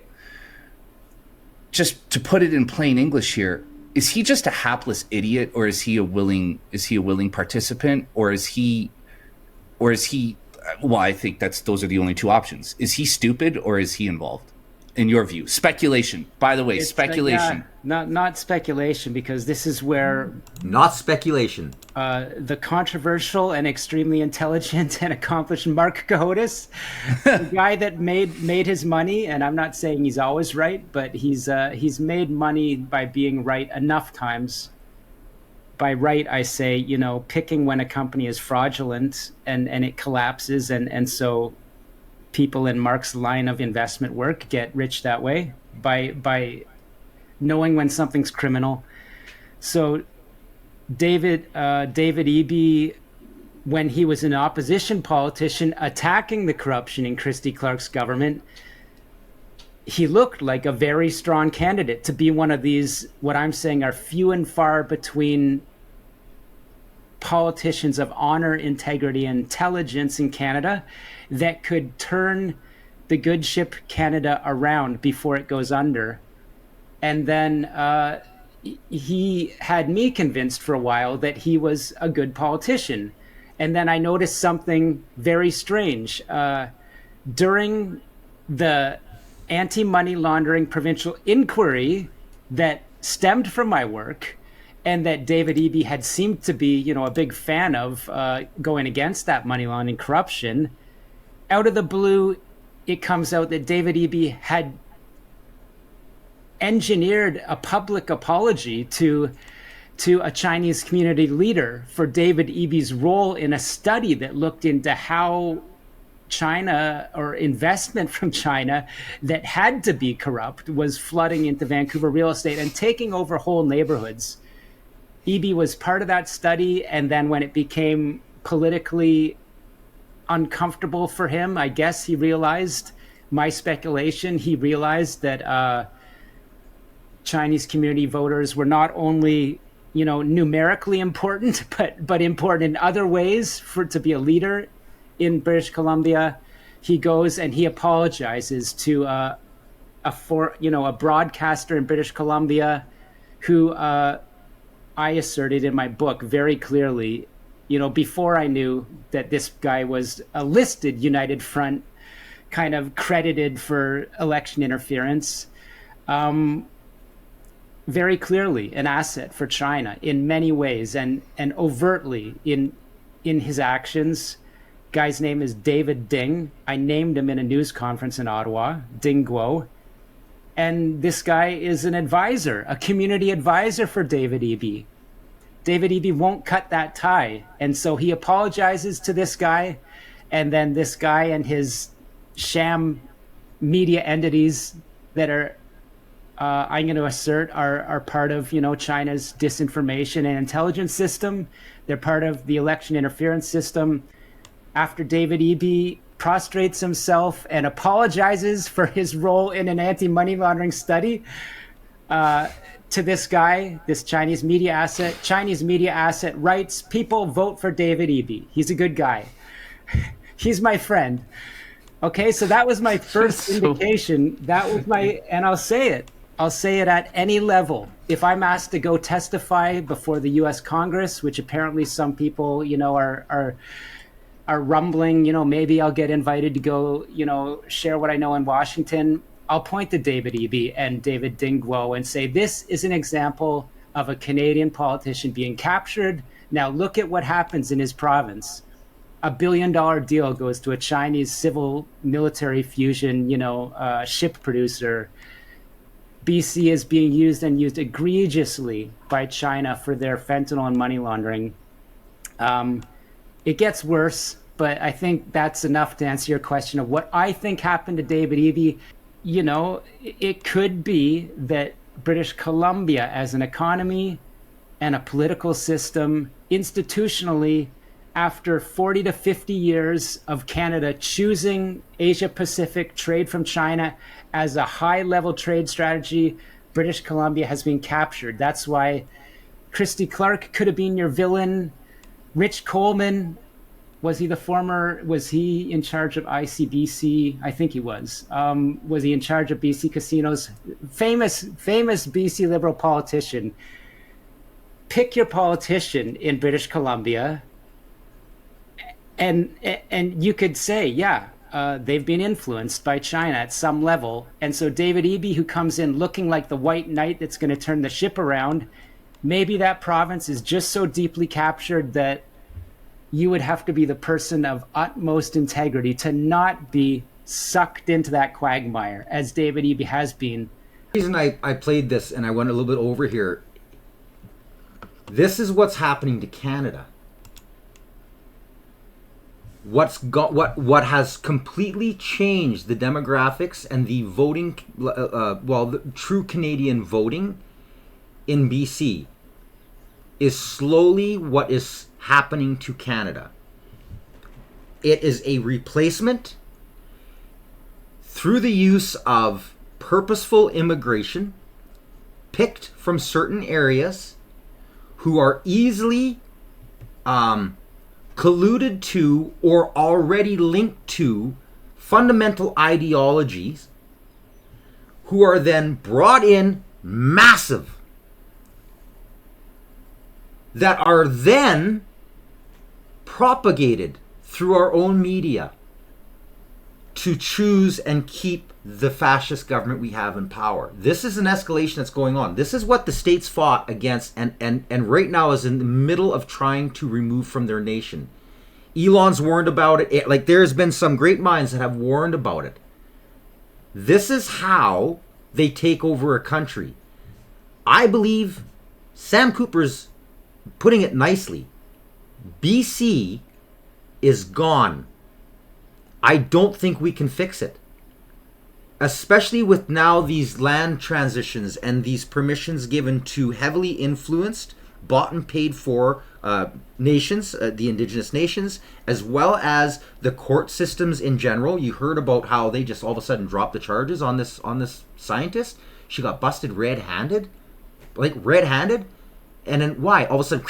Just to put it in plain English here, is he just a hapless idiot, or is he a willing participant, or is he well, I think those are the only two options. Is he stupid, or is he involved? In your view, speculation. By the way, speculation. Not speculation, because this is where not speculation. The controversial and extremely intelligent and accomplished Mark Gahotis, the guy that made his money, and I'm not saying he's always right, but he's made money by being right enough times. By right, I say, picking when a company is fraudulent and it collapses, and so people in Mark's line of investment work get rich that way by knowing when something's criminal. So David Eby when he was an opposition politician attacking the corruption in Christy Clark's government, he looked like a very strong candidate to be one of these, what I'm saying are few and far between politicians of honor, integrity, and intelligence in Canada that could turn the good ship Canada around before it goes under. And then he had me convinced for a while that he was a good politician. And then I noticed something very strange. During the anti-money laundering provincial inquiry that stemmed from my work, and that David Eby had seemed to be, a big fan of going against that money laundering corruption, out of the blue, it comes out that David Eby had engineered a public apology to a Chinese community leader for David Eby's role in a study that looked into how China, or investment from China that had to be corrupt, was flooding into Vancouver real estate and taking over whole neighborhoods. Eby was part of that study, and then when it became politically uncomfortable for him, I guess he realized, my speculation, he realized that Chinese community voters were not only, numerically important, but important in other ways to be a leader in British Columbia. He goes and he apologizes to a broadcaster in British Columbia who I asserted in my book very clearly, before I knew that this guy was a listed United Front, kind of credited for election interference, very clearly an asset for China in many ways, and overtly in his actions. Guy's name is David Ding. I named him in a news conference in Ottawa, Ding Guo. And this guy is an advisor, a community advisor for David Eby. David Eby won't cut that tie. And so he apologizes to this guy. And then this guy and his sham media entities that are, I'm going to assert, are part of, China's disinformation and intelligence system. They're part of the election interference system. After David Eby prostrates himself and apologizes for his role in an anti-money laundering study to this guy, this Chinese media asset writes, "People vote for David Eby. He's a good guy. He's my friend." Okay, so that was my first indication. That was and I'll say it at any level. If I'm asked to go testify before the U.S. Congress, which apparently some people, are rumbling, maybe I'll get invited to go, share what I know in Washington, I'll point to David Eby and David Ding Guo and say, this is an example of a Canadian politician being captured. Now look at what happens in his province. $1 billion deal goes to a Chinese civil military fusion, ship producer. BC is being used egregiously by China for their fentanyl and money laundering. It gets worse, but I think that's enough to answer your question of what I think happened to David Eby. It could be that British Columbia as an economy and a political system institutionally, after 40 to 50 years of Canada choosing Asia-Pacific trade from China as a high-level trade strategy, British Columbia has been captured. That's why Christy Clark could have been your villain. Rich Coleman, was he in charge of ICBC? I think he was. Was he in charge of BC casinos? Famous BC Liberal politician. Pick your politician in British Columbia, and you could say, they've been influenced by China at some level. And so David Eby, who comes in looking like the white knight that's going to turn the ship around, maybe that province is just so deeply captured that you would have to be the person of utmost integrity to not be sucked into that quagmire, as David Eby has been. The reason I played this and I went a little bit over here, this is what's happening to Canada. What has completely changed the demographics and the voting, the true Canadian voting in BC is slowly what is happening to Canada. It is a replacement through the use of purposeful immigration picked from certain areas who are easily colluded to or already linked to fundamental ideologies, who are then brought in massive, that are then propagated through our own media to choose and keep the fascist government we have in power. This is an escalation that's going on. This is what the states fought against and right now is in the middle of trying to remove from their nation. Elon's warned about it. Like, there's been some great minds that have warned about it. This is how they take over a country. I believe Sam Cooper's putting it nicely. BC is gone. I don't think we can fix it. Especially with now these land transitions and these permissions given to heavily influenced, bought and paid for nations, the indigenous nations, as well as the court systems in general. You heard about how they just all of a sudden dropped the charges on this scientist. She got busted red-handed. And then why? All of a sudden,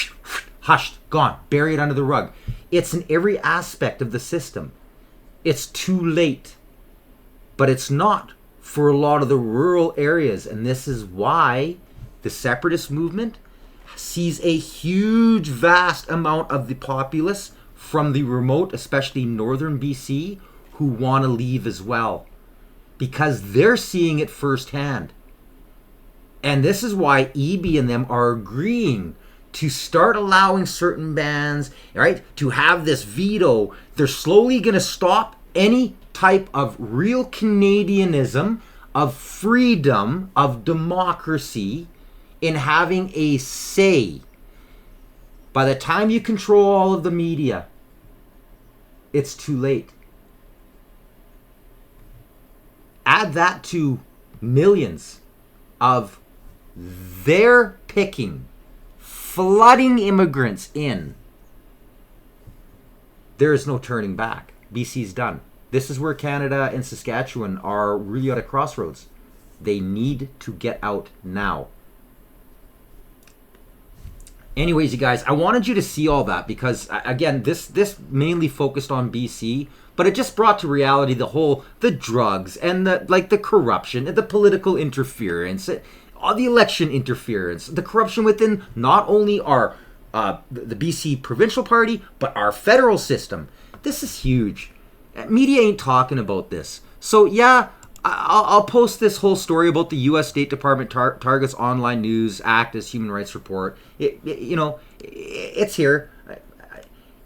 hushed, gone, buried under the rug. It's in every aspect of the system. It's too late. But it's not for a lot of the rural areas. And this is why the separatist movement sees a huge, vast amount of the populace from the remote, especially northern BC, who want to leave as well. Because they're seeing it firsthand. And this is why EB and them are agreeing to start allowing certain bands, right, to have this veto. They're slowly going to stop any type of real Canadianism, of freedom, of democracy in having a say. By the time you control all of the media, it's too late. Add that to millions of their picking, flooding immigrants in. There is no turning back. BC's done. This is where Canada and Saskatchewan are really at a crossroads. They need to get out now. Anyways, you guys, I wanted you to see all that because, again, this mainly focused on BC, but it just brought to reality the drugs and the corruption and the political interference, all the election interference, the corruption within not only our the BC provincial party, but our federal system. This is huge. Media ain't talking about this. So yeah, I'll post this whole story about the U.S. State Department targets online news act as human rights report. It's here.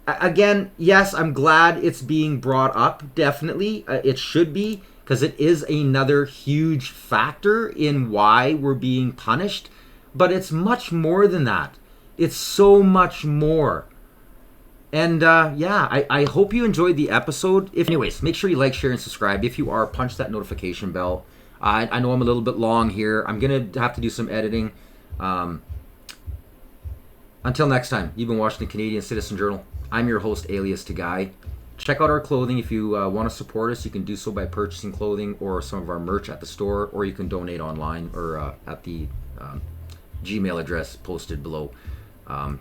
Again, yes, I'm glad it's being brought up. Definitely, it should be, because it is another huge factor in why we're being punished. But it's much more than that. It's so much more. And I hope you enjoyed the episode. Anyways, make sure you like, share, and subscribe. If you are, punch that notification bell. I know I'm a little bit long here. I'm going to have to do some editing. Until next time, you've been watching the Canadian Citizen Journal. I'm your host, Alias Tagai. Check out our clothing. If you want to support us, you can do so by purchasing clothing or some of our merch at the store, or you can donate online or at the Gmail address posted below.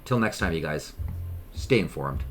Till next time, you guys. Stay informed.